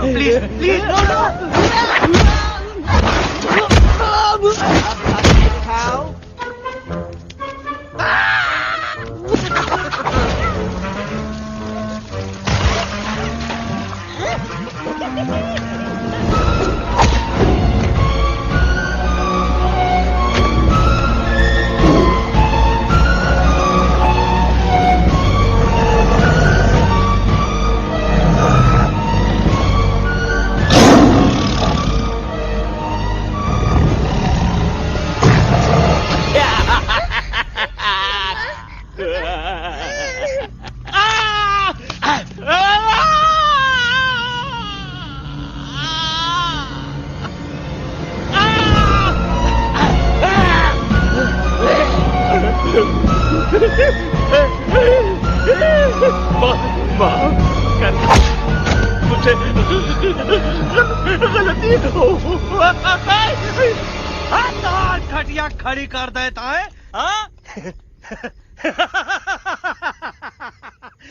प्लीज प्लीज मुझे गलती घटिया खड़ी कर देता है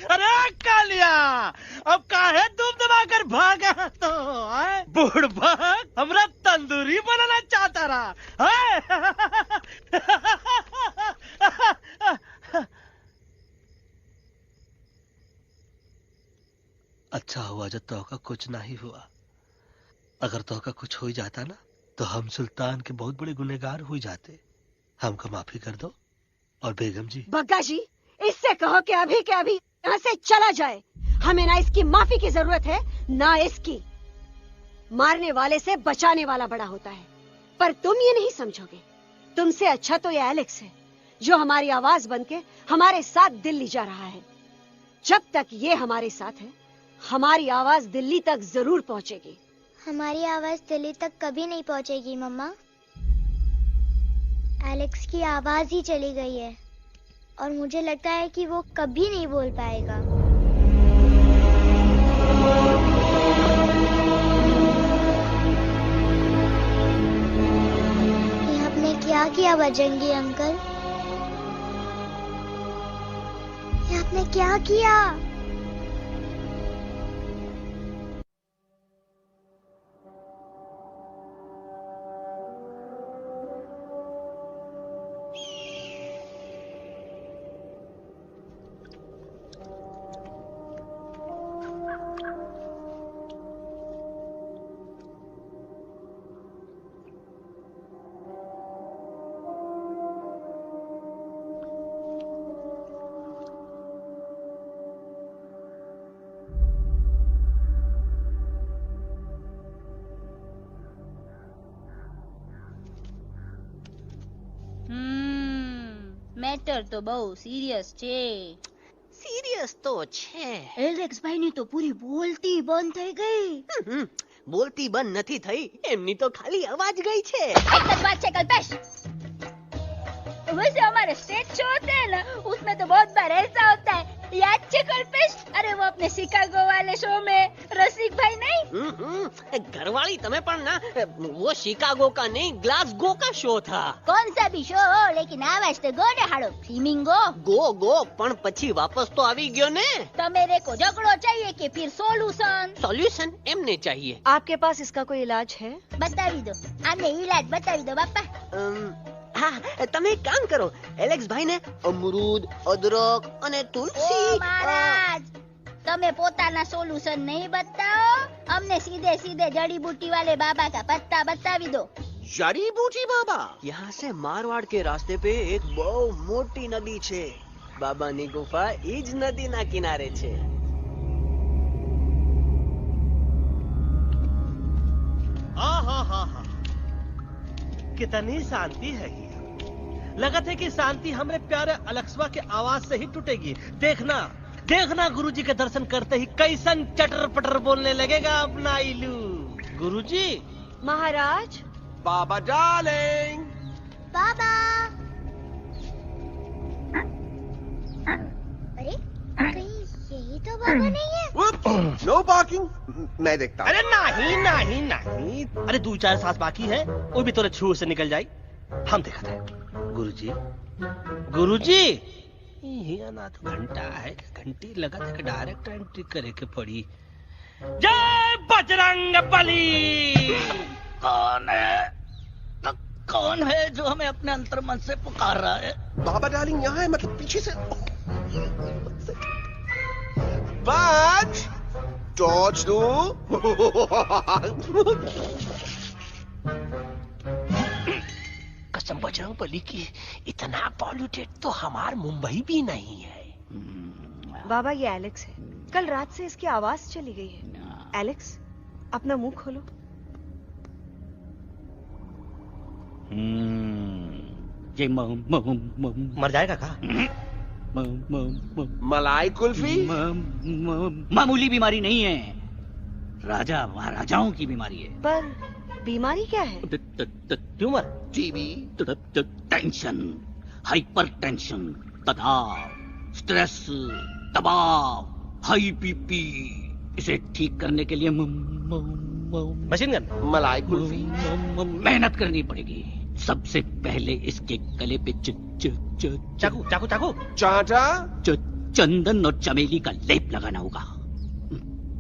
अरे कालिया अब काहे तुम दबाकर भागा तो बुढ़बा हमरा तंदूरी बनाना चाहता रहा अच्छा हुआ जब तोहका कुछ नहीं हुआ। अगर तोहका कुछ हो जाता ना तो हम सुल्तान के बहुत बड़े गुनहगार हो जाते। हमको माफी कर दो। और बेगम जी, बग्गा जी, इससे कहो कि अभी के अभी यहाँ से चला जाए। हमें ना इसकी माफी की जरूरत है ना इसकी। मारने वाले से बचाने वाला बड़ा होता है, पर तुम ये नहीं समझोगे। तुमसे अच्छा तो ये एलेक्स है जो हमारी आवाज बनके हमारे साथ दिल्ली जा रहा है। जब तक ये हमारे साथ है हमारी आवाज दिल्ली तक जरूर पहुंचेगी। हमारी आवाज दिल्ली तक कभी नहीं पहुंचेगी मम्मा। एलेक्स की आवाज ही चली गई है और मुझे लगता है कि वो कभी नहीं बोल पाएगा। ये आपने क्या किया बजरंगी अंकल? ये आपने क्या किया? મેટર તો બહુ સિરિયસ છે। सीरियस तो छे। એલેક્સ ભાઈ ની તો પૂરી બોલતી બંધ થઈ ગઈ। बोलती बंद નથી થઈ, એમની તો ખાલી અવાજ ગઈ છે। एक बात છે कल्पेश, वैसे हमारे स्टेज शो होते हैं ना उसमें तो बहुत बार ऐसा होता है, याद है कल्पेश? अरे वो अपने शिकागो वाले शो में रसिक भाई नहीं? घरवाली तमें पण ना, वो शिकागो का नहीं ग्लासगो का शो था। कौन सा भी शो हो लेकिन आवाज तो गो ने हाड़ो फ्लेमिंगो गो पण પછી વાપસ તો આવી ગયો ને। तो मेरे को झगड़ो चाहिए कि फिर सॉल्यूशन एमने चाहिए। आपके पास इसका कोई इलाज है? बतावी दो, आने इलाज बतावी दो बापा। हाँ, તમે એક કામ કરો, એલેક્સ ભાઈ ને અમરૂદ, અદરક અને તુલસી। ओ महाराज, તમે પોતાના સોલ્યુશન नहीं बताओ, हमने सीधे सीधे जड़ी बूटी वाले बाबा का पत्ता बतावी दो। जड़ी बूटी बाबा? यहाँ से मारवाड़ के रास्ते पे एक बहु मोटी नदी छे। बाबा नी गुफा इज नदी ना किनारे छे। हाँ, कितनी शांति है ये। लगत है कि शांति हमरे प्यारे अलेक्सवा के आवाज से ही टूटेगी। देखना देखना गुरुजी के दर्शन करते ही कैसन चटर पटर बोलने लगेगा अपना इलू। गुरुजी। महाराज। बाबा डार्लिंग। बाबा। अरे कहीं यही तो बाबा नहीं है? No parking. मैं देखता हूँ। अरे नहीं नहीं नहीं, अरे 2-4 सांस बाकी है, वो भी तोरे छू से निकल जाई। हम देखते हैं। गुरुजी गुरुजी ये ना तो घंटा है, घंटी लगा था कि डायरेक्ट एंट्री करे के पड़ी। जय बजरंग बली। कौन है? तो कौन है जो हमें अपने अंतर मन से पुकार रहा है? बाबा डार्लिंग यहाँ है, मतलब पीछे से। बच टॉर्च दो। कसम बजरंग बली की, इतना पॉल्यूटेड तो हमार मुंबई भी नहीं है। बाबा ये एलेक्स है, कल रात से इसकी आवाज चली गई है। एलेक्स अपना मुंह खोलो। ये मर जाएगा का? मलाई कुल्फी? मामूली बीमारी नहीं है, राजा महाराजाओं की बीमारी है। पर बीमारी क्या है? Tumour, TB, tension, hyper tension, तनाव, स्ट्रेस, दबाव, हाई बीपी। इसे ठीक करने के लिए मशीन गन, मलाई कुल्फी, मेहनत करनी पड़ेगी। सबसे पहले इसके गले पे चाकू चाकू चाकू चाटा, चंदन और चमेली का लेप लगाना होगा।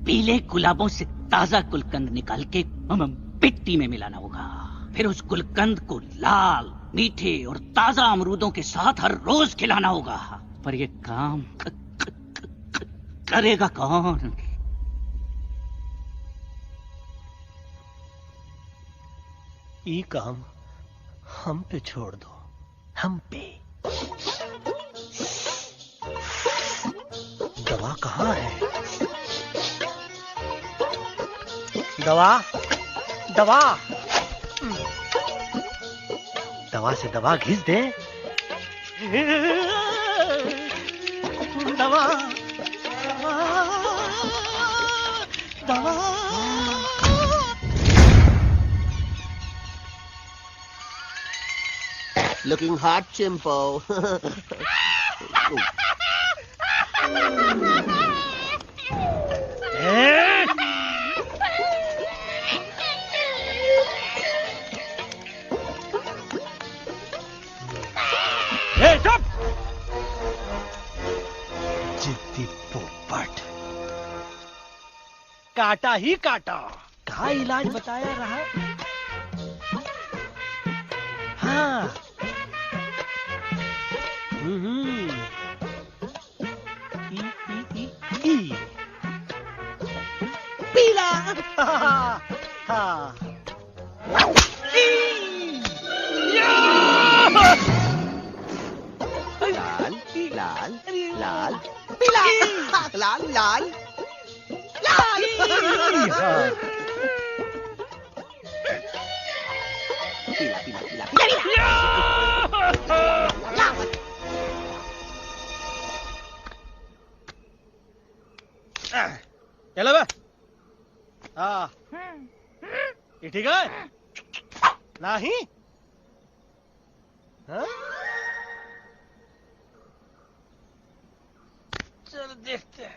पीले गुलाबों से ताजा गुलकंद निकाल के मिट्टी में मिलाना होगा। फिर उस गुलकंद को लाल, मीठे और ताजा अमरूदों के साथ हर रोज खिलाना होगा। पर ये काम करेगा कौन? ये काम हम पे छोड़ दो, हम पे। दवा कहाँ है? दवा दवा दवा से दवा घिस दे। दवा दवा looking hot, Chimpo. चुप! जिद्दी पोपट, काटा ही काटा। का इलाज बताया रहा? हाँ। पीला। हाँ। लाल लाल लाल पीला, लाल लाल लाल। पीला पीला पीला पीला। चलो बे। हाँ, ये ठीक है? नहीं? हाँ? चल देखते हैं।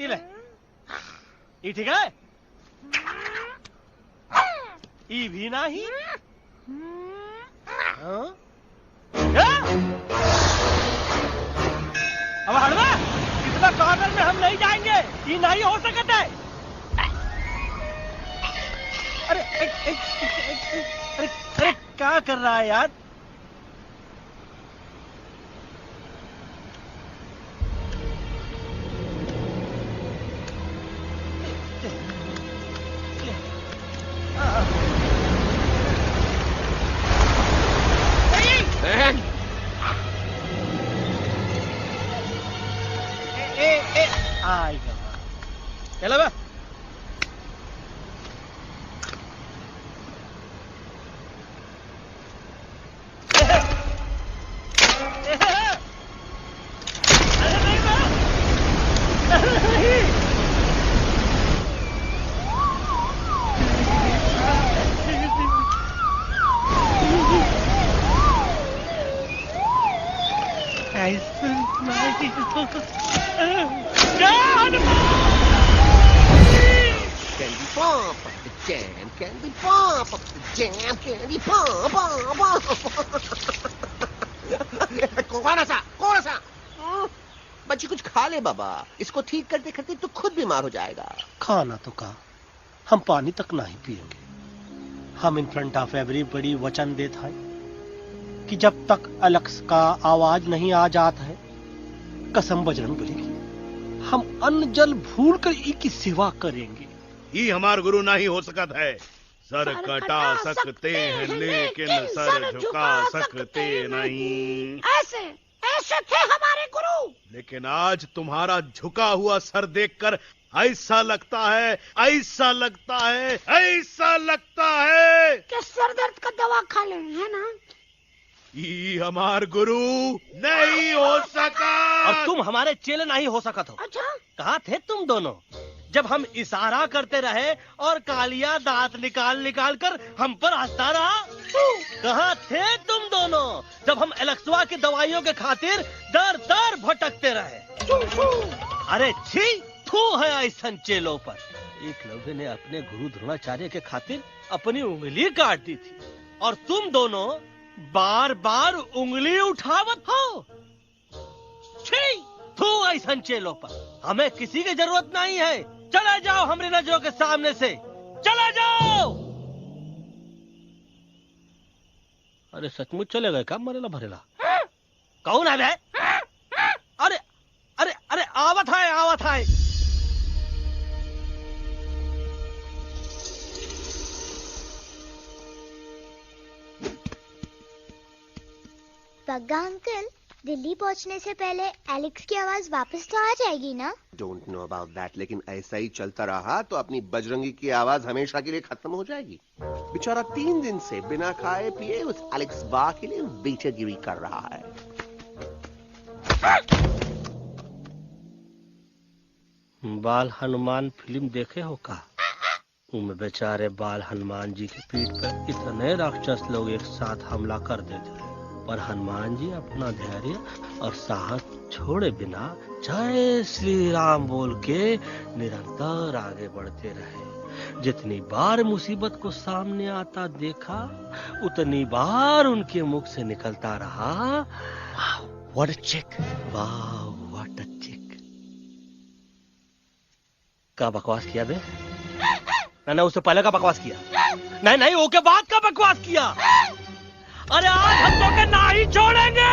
ये ले, ये ठीक है? ये भी नहीं? हाँ? अब हड़वा, इतना कॉर्नर में हम नहीं जाएंगे, ये नहीं हो सकता है। अरे अरे अरे क्या कर रहा है यार? चलो बे। Nice Candy pop, jam, candy pop, jam, candy pop, कौन सा? बच्ची कुछ खा ले बाबा, इसको ठीक करते करते तो खुद बीमार हो जाएगा। खाना तो कहा, हम पानी तक नहीं पिएंगे। हम इन फ्रंट ऑफ एवरीबॉडी वचन देता है कि जब तक एलेक्स का आवाज नहीं आ जाता है, कसम बजरंग बली की, हम अन्न जल भूल कर की सेवा करेंगे। ये हमार गुरु नहीं हो सकता है। सर कटा सकते हैं लेकिन सर झुका सकते नहीं। ऐसे थे हमारे गुरु। लेकिन आज तुम्हारा झुका हुआ सर देखकर ऐसा लगता है कि सर दर्द का दवा खा ले, है ना? ये हमार गुरु नहीं हो सका। और तुम हमारे चेले नहीं हो सका। तो अच्छा, कहाँ थे तुम दोनों जब हम इशारा करते रहे और कालिया दांत निकाल कर हम पर हंसता रहा? कहाँ थे तुम दोनों जब हम एलेक्सवा की दवाइयों के खातिर दर दर भटकते रहे? अरे छी, थू है ऐसा चेलों पर। एकलव्य ने अपने गुरु द्रोणाचार्य के खातिर अपनी उंगली काट दी थी और तुम दोनों बार बार उंगली उठावत हो। छी, थू ऐसा चेलों पर। हमें किसी की जरूरत नहीं है। चले जाओ हमारी नजरों के सामने से, चले जाओ। अरे सचमुच चले गए क्या? मरेला भरेला कौन है बे? अरे अरे अरे आवत है। बग्गा अंकल, दिल्ली पहुंचने से पहले एलेक्स की आवाज वापस तो आ जाएगी ना? डोंट नो अबाउट दैट, लेकिन ऐसा ही चलता रहा तो अपनी बजरंगी की आवाज हमेशा के लिए खत्म हो जाएगी। बेचारा 3 दिन से बिना खाए पिए उस एलेक्स बा के लिए बेचैगिरी कर रहा है। बाल हनुमान फिल्म देखे हो का? उनमें बेचारे बाल हनुमान जी की पीठ पर इतने राक्षस लोग एक साथ हमला कर देते हैं, पर हनुमान जी अपना धैर्य और साहस छोड़े बिना जय श्री राम बोल के निरंतर आगे बढ़ते रहे। जितनी बार मुसीबत को सामने आता देखा, उतनी बार उनके मुख से निकलता रहा, व्हाट अ चिक, वाह व्हाट अ चिक। का बकवास किया बे? ना उससे पहले का बकवास किया? नहीं ओके बाद का बकवास किया। अरे आज हम तो के नहीं छोड़ेंगे,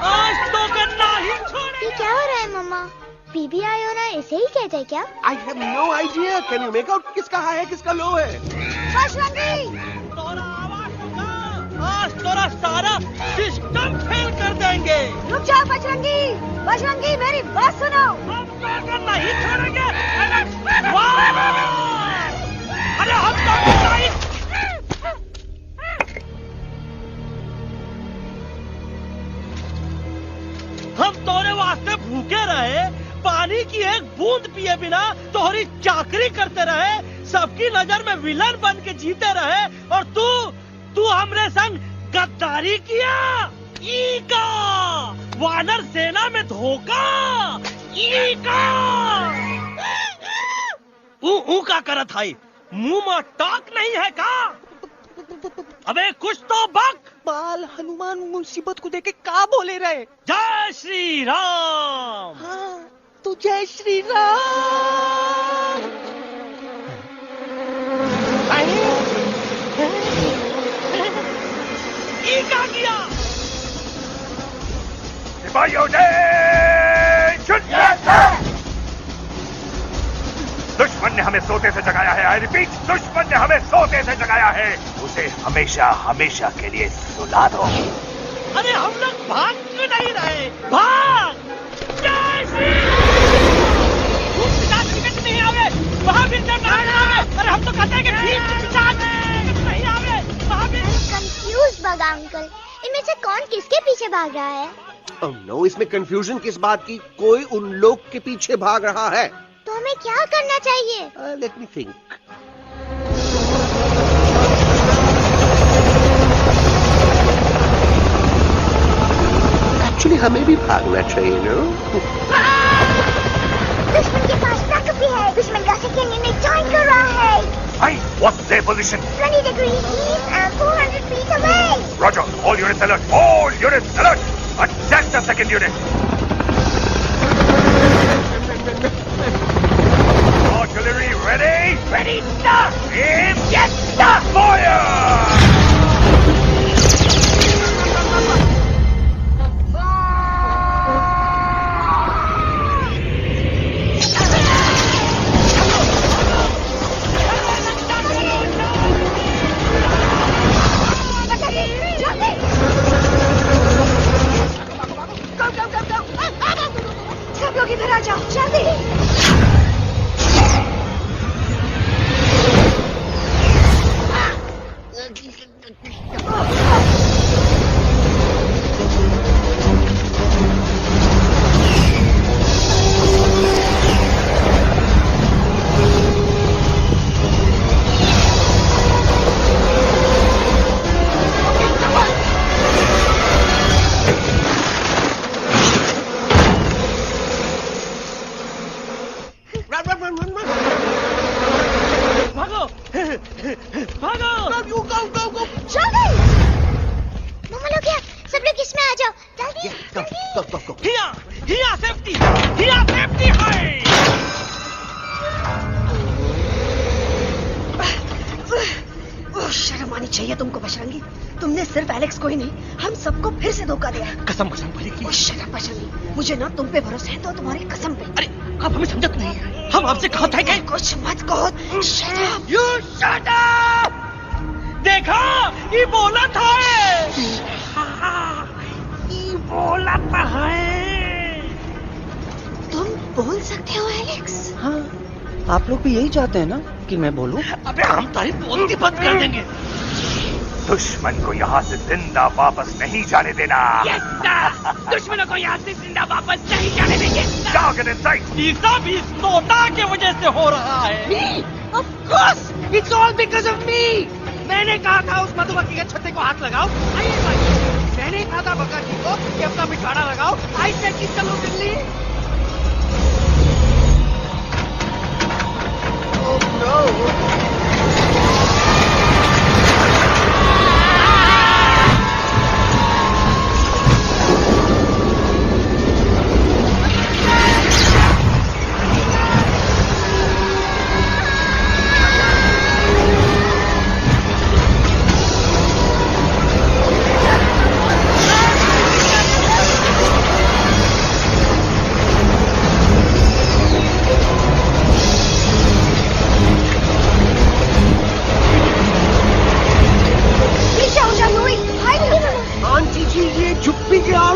आज तो के नहीं छोड़ेंगे। ये क्या हो रहा है मम्मा? बीबी आई हो ना, ऐसे ही कहते हैं क्या? I have no idea. Can you make out किसका हाई है किसका लो है? तोरा आवाज सुना, आज तोरा सारा सिस्टम फेल कर देंगे। रुक जाओ बजरंगी, मेरी बात सुनो। हम तो नहीं छोड़ेंगे। अरे हम तो नहीं। हम तोरे वास्ते भूखे रहे, पानी की एक बूंद पिए बिना तोहरी चाकरी करते रहे, सबकी नजर में विलन बन के जीते रहे, और तू हमरे संग गद्दारी किया। ईका वानर सेना में धोखा। ईका ऊ का करत है? मुंह में टाक नहीं है का? अबे कुछ तो बक। बाल हनुमान मुसीबत को देखे का बोले रहे? जय श्री राम। हाँ, तो जय श्री राम। ये क्या किया? सिपाहियों दुश्मन ने हमें सोते से जगाया है। आई रिपीट, दुश्मन ने हमें सोते से जगाया है। उसे हमेशा हमेशा के लिए सुला दो। अरे हम लोग भाग क्यों नहीं रहे? भाग! जय श्री नहीं आवे, महावीर जब नहीं आवे। अरे हम तो कहते हैं कि नहीं आवे, महावीर। कंफ्यूज बग्गा अंकल, इनमें से कौन किसके पीछे भाग रहा है? Oh no, इसमें कंफ्यूजन किस बात की? कोई उन लोग के पीछे भाग रहा है। तो हमें क्या करना चाहिए? Let me think. एक्चुअली हमें भी भागना चाहिए नो। दुश्मन के पास ताकत भी है। दुश्मन का सेकेंड यूनिट ज्वाइन कर रहा है। Hey, what's their position? 20 degrees east and 400 feet away. Roger, all units alert. All units alert. Attack the second unit. Artillery ready? Ready, sir. Aim. Yes, sir. Fire! सब लोग इधर आ जाओ जल्दी। शर्म आनी चाहिए तुमको बजरंगी। तुमने सिर्फ एलेक्स को ही नहीं हम सबको फिर से धोखा दिया। कसम बजरंग बली की। शर्म बजरंगी, मुझे ना तुम पे भरोसा है तो तुम्हारी कसम पे। अरे आप हमें समझत नहीं है। हम आपसे कहा था कि कुछ मत कहो। You shut up! देखा ये बोला था ये बोला था तुम बोल सकते हो एलेक्स? हाँ, आप लोग भी यही चाहते हैं ना कि मैं बोलूं? अबे हम तारी बोलती बंद कर देंगे। दुश्मन को यहाँ से जिंदा वापस नहीं जाने देना। Yes, sir! दुश्मनों को यहाँ से जिंदा वापस नहीं जाने देंगे। Target in sight. ये सब इस तोता की वजह से हो रहा है। Me? Of course! It's all because of me! मैंने कहा था उस मधुमक्खी के छत्ते को हाथ लगाओ। आइए भाई, मैंने कहा था बका जी को कि अपना पिछवाड़ा लगाओ। आई सेड कि चलो दिल्ली। Oh no!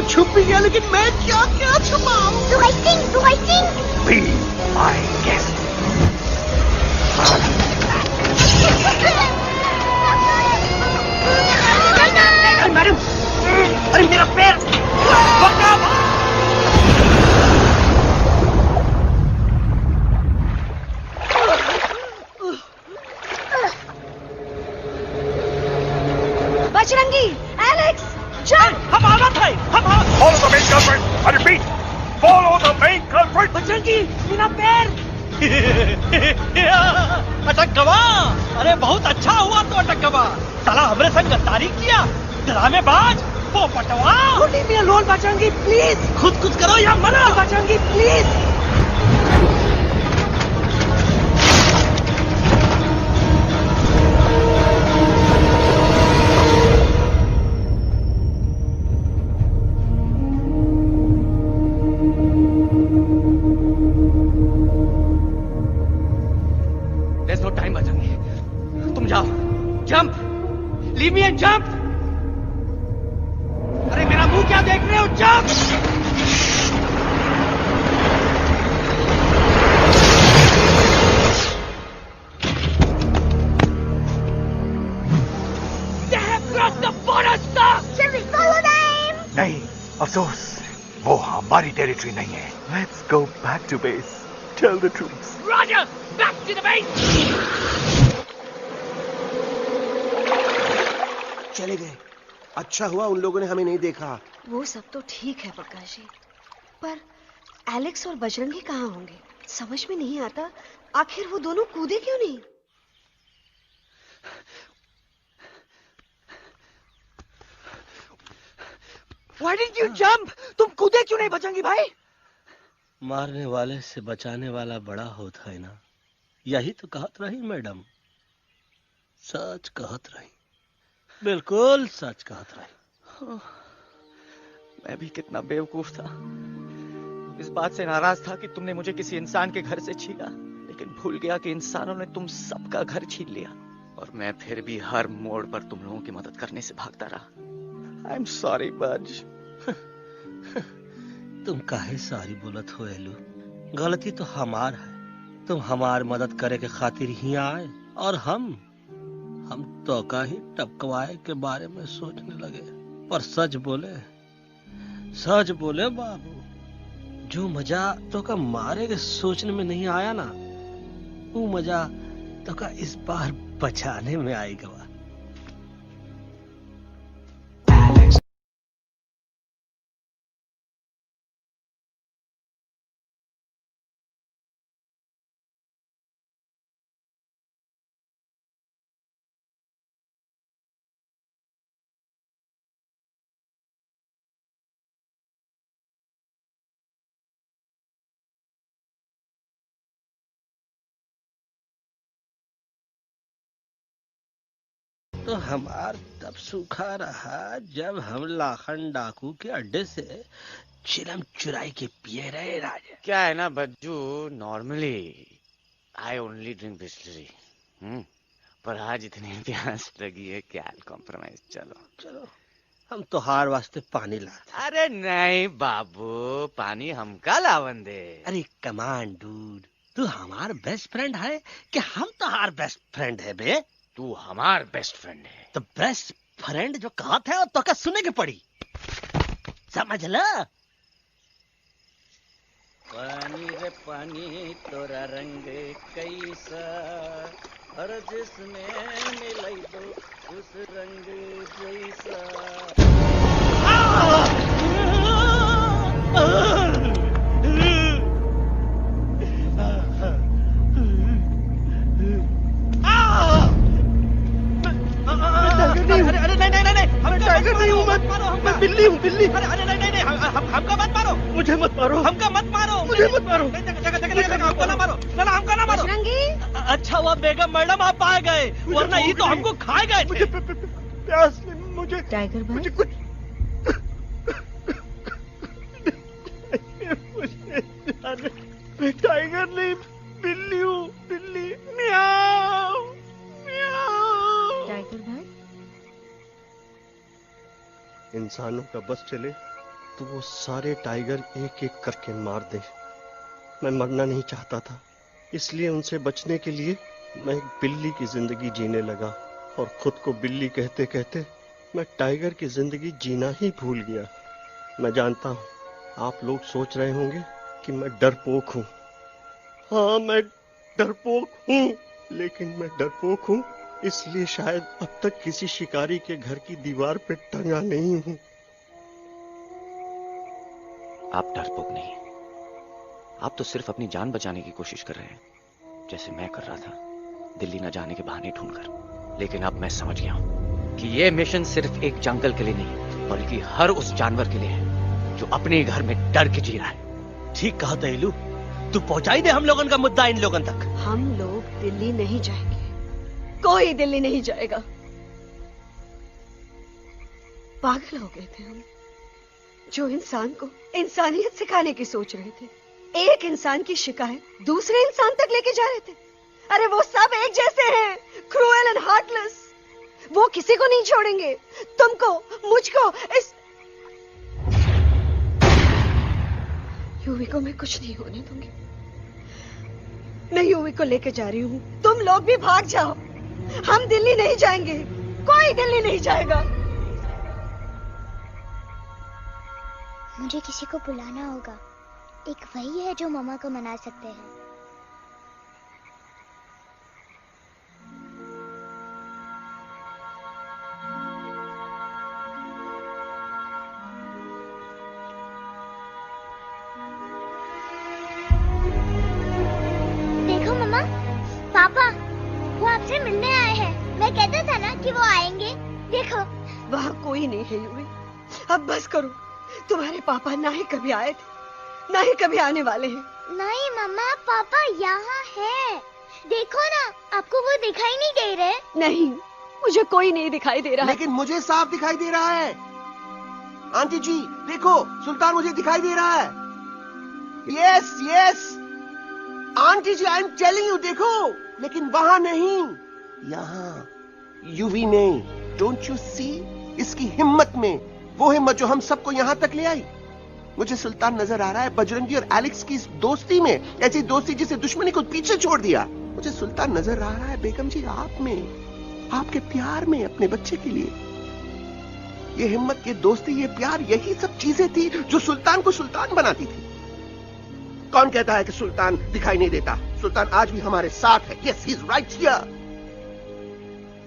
छुप भी गया लेकिन मैं क्या छुपाऊं? Do I sing? Be my guest. Madam, अरे मेरा पैर! बजरंगी, एलेक्स, चल! हम आना था, Follow the main culprit. I repeat, follow the main culprit. Bajrangi, मेरा पैर! अटक गवा। अरे बहुत अच्छा हुआ तो अटक गवा। साला हमरे संग गद्दारी किया, ड्रामेबाज, पोपटवा। Leave me alone, Bajrangi, please. खुद करो या मरो। Bajrangi, please. There's no time, Bajrangi. तुम जाओ। Jump! Leave me and jump! अरे मेरा मुंह क्या देख रहे हो? Jump! They have crossed the border, sir! Shall we follow them? नहीं, अफसोस, वो हमारी टेरिटरी नहीं है। Let's go back to base. Tell the troops. Roger! Back to the base! चले गए। अच्छा हुआ उन लोगों ने हमें नहीं देखा। वो सब तो ठीक है प्रकाश जी, पर एलेक्स और बजरंगी कहाँ होंगे? समझ में नहीं आता, आखिर वो दोनों कूदे क्यों नहीं? Why didn't you jump? तुम कूदे क्यों नहीं बजरंगी भाई? मारने वाले से बचाने वाला बड़ा होता है ना, यही तो कहत रही मैडम। सच कहत रही, बिल्कुल सच कहत रही। मैं भी कितना बेवकूफ था। इस बात से नाराज था कि तुमने मुझे किसी इंसान के घर से छीना, लेकिन भूल गया कि इंसानों ने तुम सबका घर छीन लिया और मैं फिर भी हर मोड़ पर तुम लोगों की मदद करने से भागता रहा। I'm sorry, बज। तुम काहे सारी बोलत हो एलू? गलती तो हमार है। तुम हमार मदद करे के खातिर ही आए और हम तो का ही टपकवाए के बारे में सोचने लगे। पर सच बोले बाबू, जो मजा तो का मारे के सोचने में नहीं आया ना, वो मजा तो का इस बार बचाने में आएगा। तो हमार तब सूखा रहा जब हम लाखन डाकू के अड्डे से चिलम चुराई के पिए रहे राजा। क्या है ना Bajju, normally I only drink Bisleri, पर आज इतनी प्यास लगी है क्या कॉम्प्रोमाइज। चलो हम तो हार वास्ते पानी ला। अरे नहीं बाबू, पानी हमका लावन दे। अरे कमान डूड, तू हमार बेस्ट फ्रेंड है कि हम तो हार बेस्ट फ्रेंड है बे? तू हमार बेस्ट फ्रेंड है। तो बेस्ट फ्रेंड जो कहा था तो क्या सुने के पड़ी, समझ ला। पानी रे पानी तोरा रंग कैसा, हर जिसमें मिलाई दो उस रंग जैसा। अरे नहीं, हम टाइगर नहीं हूँ, मैं बिल्ली हूँ, बिल्ली। अरे नहीं, हमका मत मारो, मुझे मत मारो, हमका मत मारो, मुझे मत मारो, हमको ना मारो, ना हमका ना मारो। अच्छा हुआ बेगम मैडम आप आ गए, वरना ये तो हमको खाए गए। मुझे प्यास नहीं, मुझे टाइगर भाई, मुझे कुछ मैं टाइगर नहीं, बिल्ली हूँ, बिल्ली। म्याऊ म्याऊ। टाइगर भाई, इंसानों का बस चले तो वो सारे टाइगर एक एक करके मार दे। मैं मरना नहीं चाहता था, इसलिए उनसे बचने के लिए मैं एक बिल्ली की जिंदगी जीने लगा और खुद को बिल्ली कहते कहते मैं टाइगर की जिंदगी जीना ही भूल गया। मैं जानता हूँ आप लोग सोच रहे होंगे कि मैं डरपोक हूँ। हाँ, मैं डरपोक हूँ, लेकिन मैं डरपोक हूँ इसलिए शायद अब तक किसी शिकारी के घर की दीवार पे टंगा नहीं हूँ। आप डरपोक नहीं, आप तो सिर्फ अपनी जान बचाने की कोशिश कर रहे हैं, जैसे मैं कर रहा था दिल्ली न जाने के बहाने ढूंढकर। लेकिन अब मैं समझ गया हूं कि यह मिशन सिर्फ एक जंगल के लिए नहीं, बल्कि हर उस जानवर के लिए है जो अपने घर में डर के जी रहा है। ठीक कहा दहलू, तू पहुंचाई दे हम लोगन का मुद्दा इन लोगन तक। हम लोग दिल्ली नहीं जाएंगे, कोई दिल्ली नहीं जाएगा। पागल हो गए थे हम, जो इंसान को इंसानियत सिखाने की सोच रहे थे, एक इंसान की शिकायत दूसरे इंसान तक लेके जा रहे थे। अरे वो सब एक जैसे हैं, क्रूएल एंड हार्टलेस। वो किसी को नहीं छोड़ेंगे, तुमको, मुझको, इस यूवी को मैं कुछ नहीं होने दूंगी। मैं यूवी को लेके जा रही हूँ, तुम लोग भी भाग जाओ। हम दिल्ली नहीं जाएंगे, कोई दिल्ली नहीं जाएगा। मुझे किसी को बुलाना होगा, एक वही है जो मामा को मना सकते हैं। कि वो आएंगे? देखो वहाँ कोई नहीं है यूवी। अब बस करो। तुम्हारे पापा ना ही कभी आए थे, ना ही कभी आने वाले हैं। नहीं मम्मा, पापा यहाँ है। देखो ना, आपको वो दिखाई नहीं दे रहे? नहीं, मुझे कोई नहीं दिखाई दे रहा। लेकिन मुझे साफ दिखाई दे रहा है। आंटी जी देखो, सुल्तान मुझे दिखाई दे रहा है। Yes yes aunty ji, I am telling you, देखो। लेकिन वहां नहीं, यहाँ यूवी ने। Don't you see? इसकी हिम्मत में, वो हिम्मत जो हम सबको यहाँ तक ले आई। मुझे सुल्तान नजर आ रहा है बजरंगी और एलेक्स की इस दोस्ती में, ऐसी दोस्ती जिसे दुश्मनी को पीछे छोड़ दिया। मुझे सुल्तान नजर आ रहा है बेगम जी आप में, आपके प्यार में, अपने बच्चे के लिए। ये हिम्मत, ये दोस्ती, ये प्यार, यही सब चीजें थी जो सुल्तान को सुल्तान बनाती थी। कौन कहता है कि सुल्तान दिखाई नहीं देता? सुल्तान आज भी हमारे साथ है। Yes, he is right here.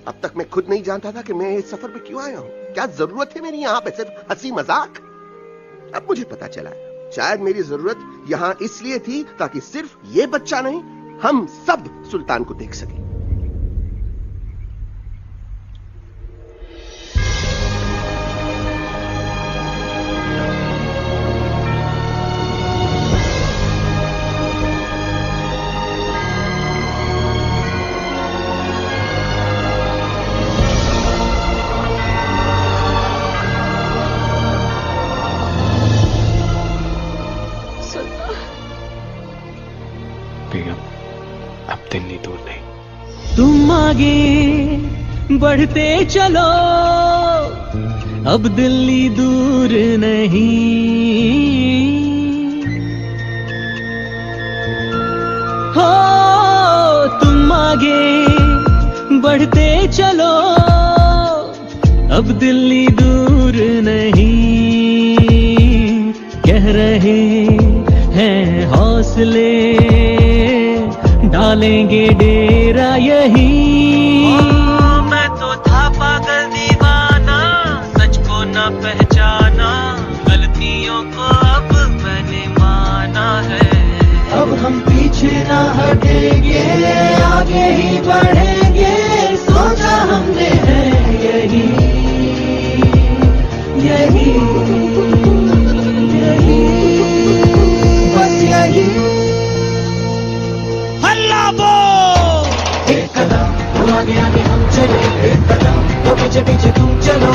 अब तक मैं खुद नहीं जानता था कि मैं इस सफर पे क्यों आया हूं। क्या जरूरत है मेरी यहाँ पे सिर्फ हंसी मजाक? अब मुझे पता चला है, शायद मेरी जरूरत यहाँ इसलिए थी ताकि सिर्फ ये बच्चा नहीं, हम सब सुल्तान को देख सकें। दिल्ली दूर नहीं। तुम आगे बढ़ते चलो, अब दिल्ली दूर नहीं। हो तुम आगे बढ़ते चलो, अब दिल्ली दूर नहीं। कह रहे हैं हौसले, डालेंगे डेरा यही। मैं तो था पागल दीवाना, सच को न पहचाना, गलतियों को अब मैंने माना है। अब हम पीछे ना हटेंगे, आगे ही बढ़ेंगे, सोचा हमने है यही यही यही, बस यही। एक कदम तो आगे आगे हम चले, एक कदम तो पीछे पीछे तुम चलो।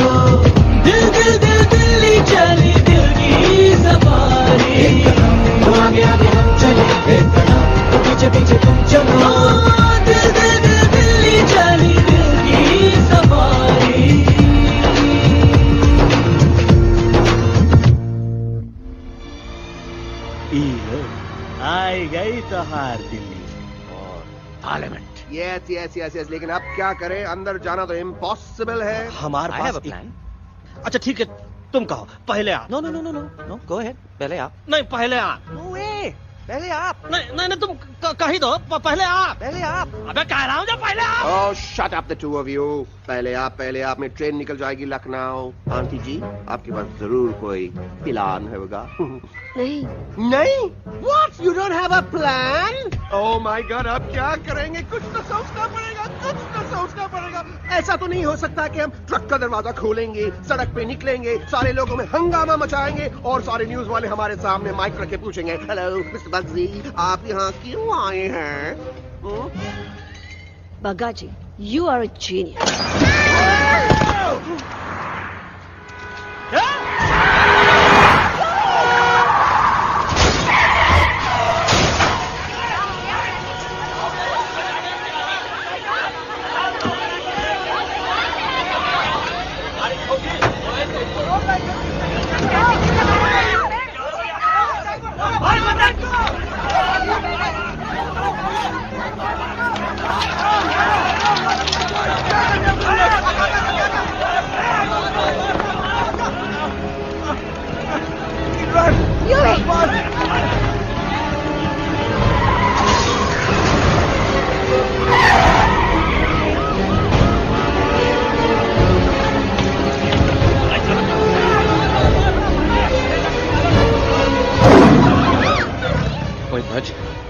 दिल दिल दिल दिल्ली चली, दिल की सफारी। एक कदम तो आगे आगे हम चले, एक कदम तो पीछे पीछे तुम चलो। दिल दिल दिल दिल्ली चली, दिल की सफारी। आई गई तो हार दिल्ली और parliament. Yes yes yes yes, लेकिन अब क्या करें? अंदर जाना तो इम्पॉसिबल है। हमारे पास प्लान। अच्छा ठीक है, तुम कहो पहले आप। No no no no no no, go ahead, पहले आप। नहीं पहले आप। नो वे, पहले आप। नहीं नहीं, तुम कही दो, पहले आप। पहले आप। अबे कह रहा हूँ जो पहले आप। Oh shut up the two of you. पहले आप में ट्रेन निकल जाएगी लखनऊ। आंटी जी आपके पास जरूर कोई प्लान होगा। नहीं नहीं? What? You don't have a plan? Oh my God, अब क्या करेंगे? कुछ तो सोचना पड़ेगा, कुछ तो सोचना पड़ेगा। ऐसा तो नहीं हो सकता कि हम ट्रक का दरवाजा खोलेंगे, सड़क पे निकलेंगे, सारे लोगों में हंगामा मचाएंगे और सारे न्यूज वाले हमारे सामने माइक रख के पूछेंगे, हेलो मिस्टर बग्जी, आप यहाँ क्यों आए हैं? बग्गा जी, you are a genius.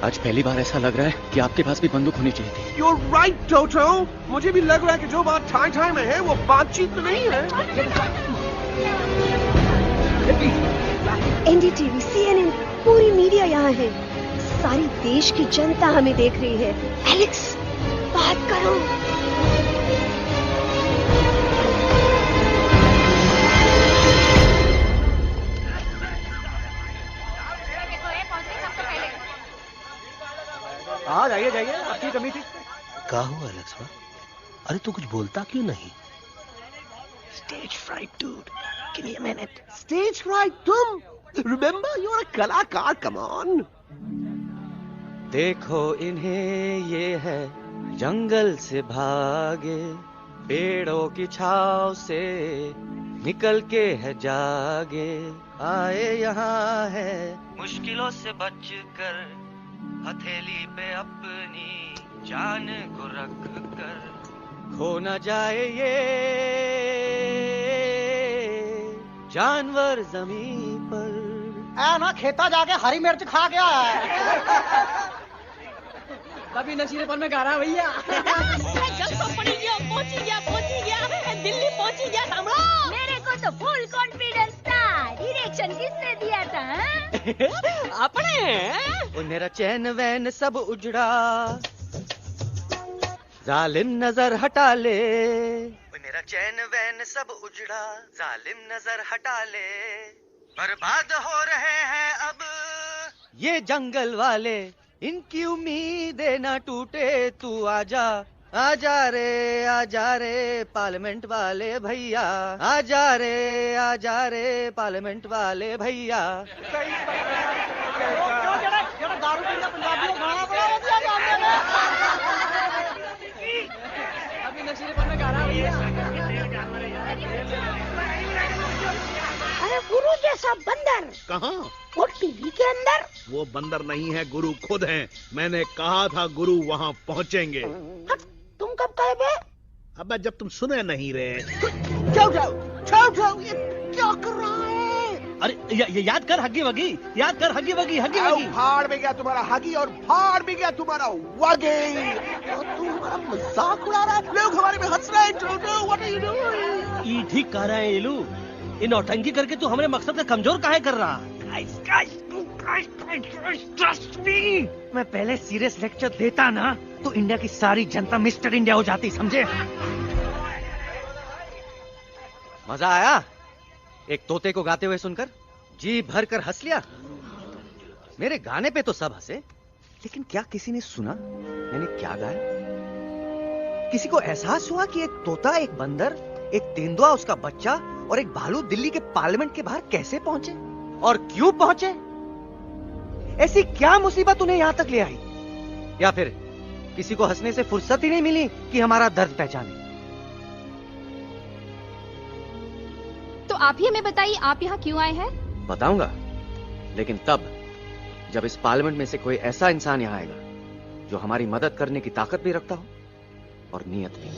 आज पहली बार ऐसा लग रहा है कि आपके पास भी बंदूक होनी चाहिए थी। You're right, टोटो। मुझे भी लग रहा है कि जो बात ठाई ठाई में है वो बातचीत तो नहीं है। एनडीटीवी, सीएनएन, पूरी मीडिया यहाँ है। सारी देश की जनता हमें देख रही है। एलेक्स, बात करो। हाँ जाइए जाइए, आपकी कमी थी। क्या हुआ एलेक्स? अरे तू कुछ बोलता क्यों नहीं? Stage fright, dude. Give me a minute. Stage fright, तुम? Remember, you're a कलाकार. Come on. देखो इन्हें, ये है जंगल से भागे, पेड़ों की छाव से निकल के है जागे, आए यहाँ है मुश्किलों से बचकर, हथेली पे अपनी जान को रख कर, खो न जाए ये जानवर जमीन पर। ना खेता जाके हरी मिर्च खा गया है। कभी नशीलेपन में गा रहा भैया। पहुंची गया, दिल्ली पहुंची गया। सामने मेरे को तो फुल कॉन्फिडेंस था। डायरेक्शन किसने दिया था? अपने। वो मेरा चैन वैन सब उजड़ा, जालिम नजर हटा ले। मेरा चैन वैन सब उजड़ा, जालिम नजर हटा ले, बर्बाद हो रहे हैं अब ये जंगल वाले, इनकी उम्मीदें ना टूटे, तू आजा आजा रे पार्लियामेंट वाले भैया, आजा रे पार्लियामेंट वाले भैया। दारू पीना पंजाबियों खाना बड़ा दिया जानते हैं। अभी नशीलेपन में गा रहा भैया। अरे गुरु जैसा बंदर कहाँ? वो टीवी के अंदर। वो बंदर नहीं है, गुरु खुद हैं। मैंने कहा था गुरु वहाँ पहुँचेंगे। तुम कब कहे बे? अब जब तुम सुने नहीं रहे। जाओ, ये क्या कर रहा है? अरे ये याद कर हगी वगी, याद कर हगी वगी, हगी वगी। भाड़ में गया तुम्हारा हगी और भाड़ में गया तुम्हारा वगी। तो तू हमारा मजाक उड़ा रहा है, लोग हमारे में हंस रहे हैं। What are you doing? ये ठीक कह रहा है इलू, इन नौटंकी करके तू हमारे मकसद से कमजोर काहे कर रहा? ट्रस्ट मी, मैं पहले सीरियस लेक्चर देता ना तो इंडिया की सारी जनता मिस्टर इंडिया हो जाती, समझे? मजा आया एक तोते को गाते हुए सुनकर? जी भर कर हंस लिया। मेरे गाने पे तो सब हंसे, लेकिन क्या किसी ने सुना मैंने क्या गाया? किसी को एहसास हुआ कि एक तोता, एक बंदर, एक तेंदुआ, उसका बच्चा और एक भालू दिल्ली के पार्लियामेंट के बाहर कैसे पहुंचे और क्यों पहुंचे? ऐसी क्या मुसीबत उन्हें यहां तक ले आई? या फिर किसी को हंसने से फुर्सत ही नहीं मिली कि हमारा दर्द पहचाने? तो आप ही हमें बताइए, आप यहाँ क्यों आए हैं? बताऊंगा, लेकिन तब जब इस पार्लियामेंट में से कोई ऐसा इंसान यहाँ आएगा जो हमारी मदद करने की ताकत भी रखता हो और नीयत भी।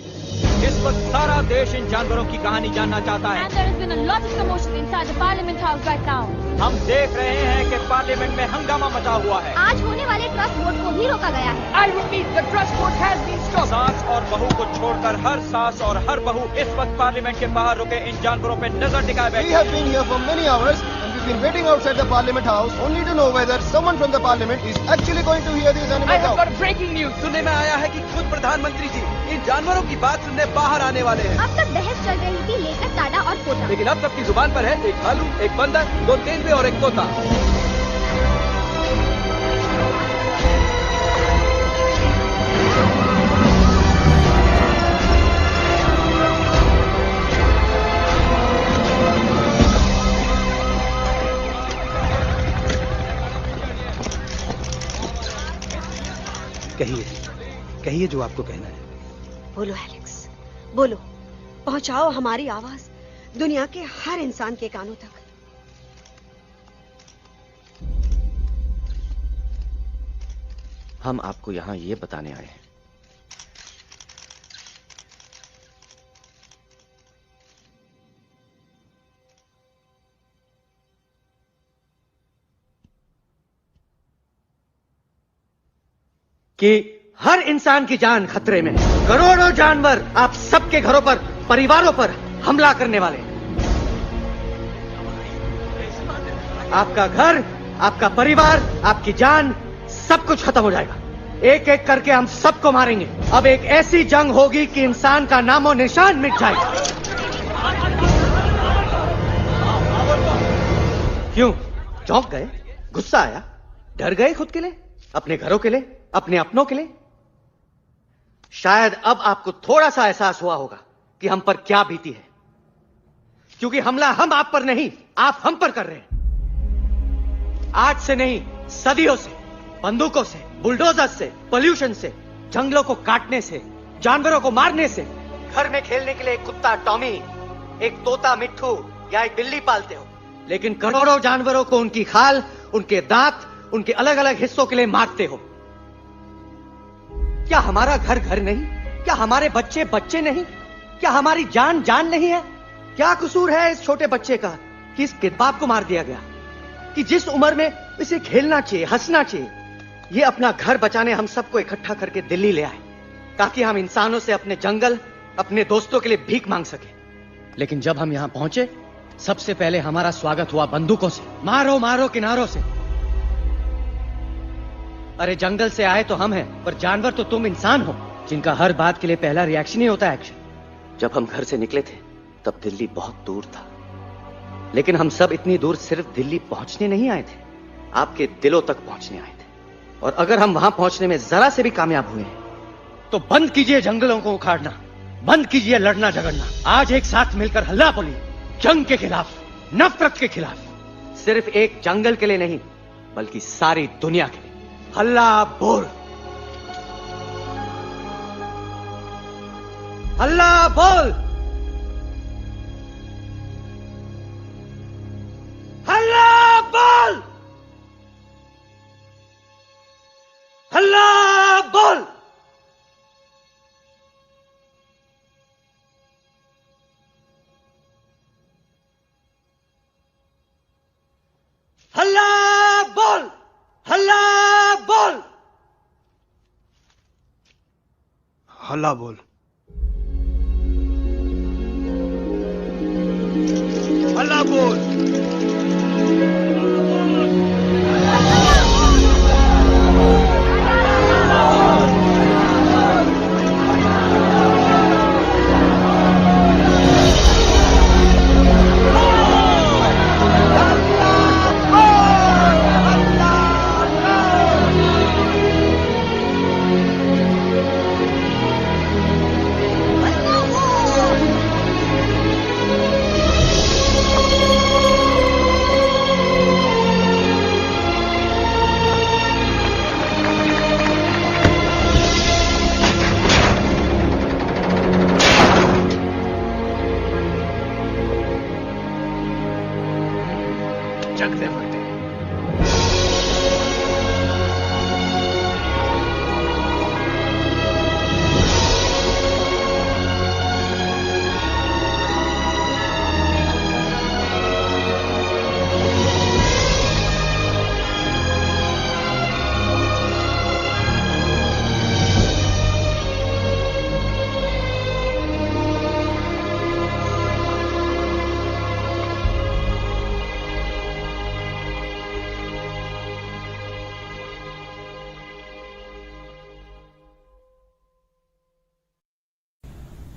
इस वक्त सारा देश इन जानवरों की कहानी जानना चाहता है। And there has been a lot of commotion inside the Parliament House right now. हम देख रहे हैं कि पार्लियामेंट में हंगामा मचा हुआ है। आज होने वाले ट्रस्ट वोट को भी रोका गया है। I repeat, the trust vote has been stopped. सास और बहू को छोड़कर हर सास और हर बहू इस वक्त पार्लियामेंट के बाहर रुके इन जानवरों पे नजर टिकाए बैठे। We have been here for many hours and we've been waiting outside the Parliament House only to know whether someone from the Parliament is actually going to hear these animals out. I have got breaking news. सुनने में आया है कि खुद प्रधानमंत्री जी इन जानवरों की बात सुनने बाहर आने वाले हैं। अब तक बहस चल रही थी लेकर टाडा और पोता, लेकिन अब सबकी जुबान पर है एक भालू, एक बंदर, दो तेंदुए और एक तोता। कहिए जो आपको कहना है। बोलो एलेक्स, बोलो। पहुंचाओ हमारी आवाज दुनिया के हर इंसान के कानों तक। हम आपको यहां ये बताने आए हैं कि हर इंसान की जान खतरे में है। करोड़ों जानवर आप सबके घरों पर, परिवारों पर हमला करने वाले हैं। आपका घर, आपका परिवार, आपकी जान, सब कुछ खत्म हो जाएगा। एक एक करके हम सबको मारेंगे। अब एक ऐसी जंग होगी कि इंसान का नामो निशान मिट जाएगा। क्यों चौंक गए? गुस्सा आया? डर गए खुद के लिए, अपने घरों के लिए, अपने अपनों के लिए? शायद अब आपको थोड़ा सा एहसास हुआ होगा कि हम पर क्या बीती है, क्योंकि हमला हम आप पर नहीं, आप हम पर कर रहे हैं। आज से नहीं, सदियों से, बंदूकों से, बुलडोजर से, पोल्यूशन से, जंगलों को काटने से, जानवरों को मारने से। घर में खेलने के लिए एक कुत्ता टॉमी, एक तोता मिट्ठू या एक बिल्ली पालते हो, लेकिन करोड़ों जानवरों को उनकी खाल, उनके दांत, उनके अलग अलग हिस्सों के लिए मारते हो। क्या हमारा घर घर नहीं? क्या हमारे बच्चे बच्चे नहीं? क्या हमारी जान जान नहीं है? क्या कसूर है इस छोटे बच्चे का कि इस किडनैप को मार दिया गया, कि जिस उम्र में इसे खेलना चाहिए, हंसना चाहिए। ये अपना घर बचाने हम सबको इकट्ठा करके दिल्ली ले आए ताकि हम इंसानों से अपने जंगल, अपने दोस्तों के लिए भीख मांग सके। लेकिन जब हम यहां पहुंचे, सबसे पहले हमारा स्वागत हुआ बंदूकों से, मारो मारो किनारों से। अरे जंगल से आए तो हम हैं, पर जानवर तो तुम इंसान हो, जिनका हर बात के लिए पहला रिएक्शन ही होता है एक्शन। जब हम घर से निकले थे तब दिल्ली बहुत दूर था, लेकिन हम सब इतनी दूर सिर्फ दिल्ली पहुंचने नहीं आए थे, आपके दिलों तक पहुंचने आए थे। और अगर हम वहां पहुंचने में जरा से भी कामयाब हुए तो बंद कीजिए जंगलों को उखाड़ना, बंद कीजिए लड़ना झगड़ना। आज एक साथ मिलकर हल्ला बोलिए, जंग के खिलाफ, नफरत के खिलाफ। सिर्फ एक जंगल के लिए नहीं, बल्कि सारी दुनिया के लिए। हल्ला बोल, हल्ला बोल, हल्ला बोल, हल्ला बोल। हल्ला बोल, हल्ला बोल, हल्ला बोल, हल्ला बोल।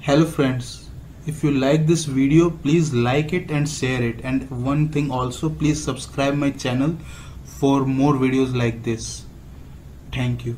Hello friends, if you like this video, please like it and share it, and one thing also, please subscribe my channel for more videos like this. Thank you.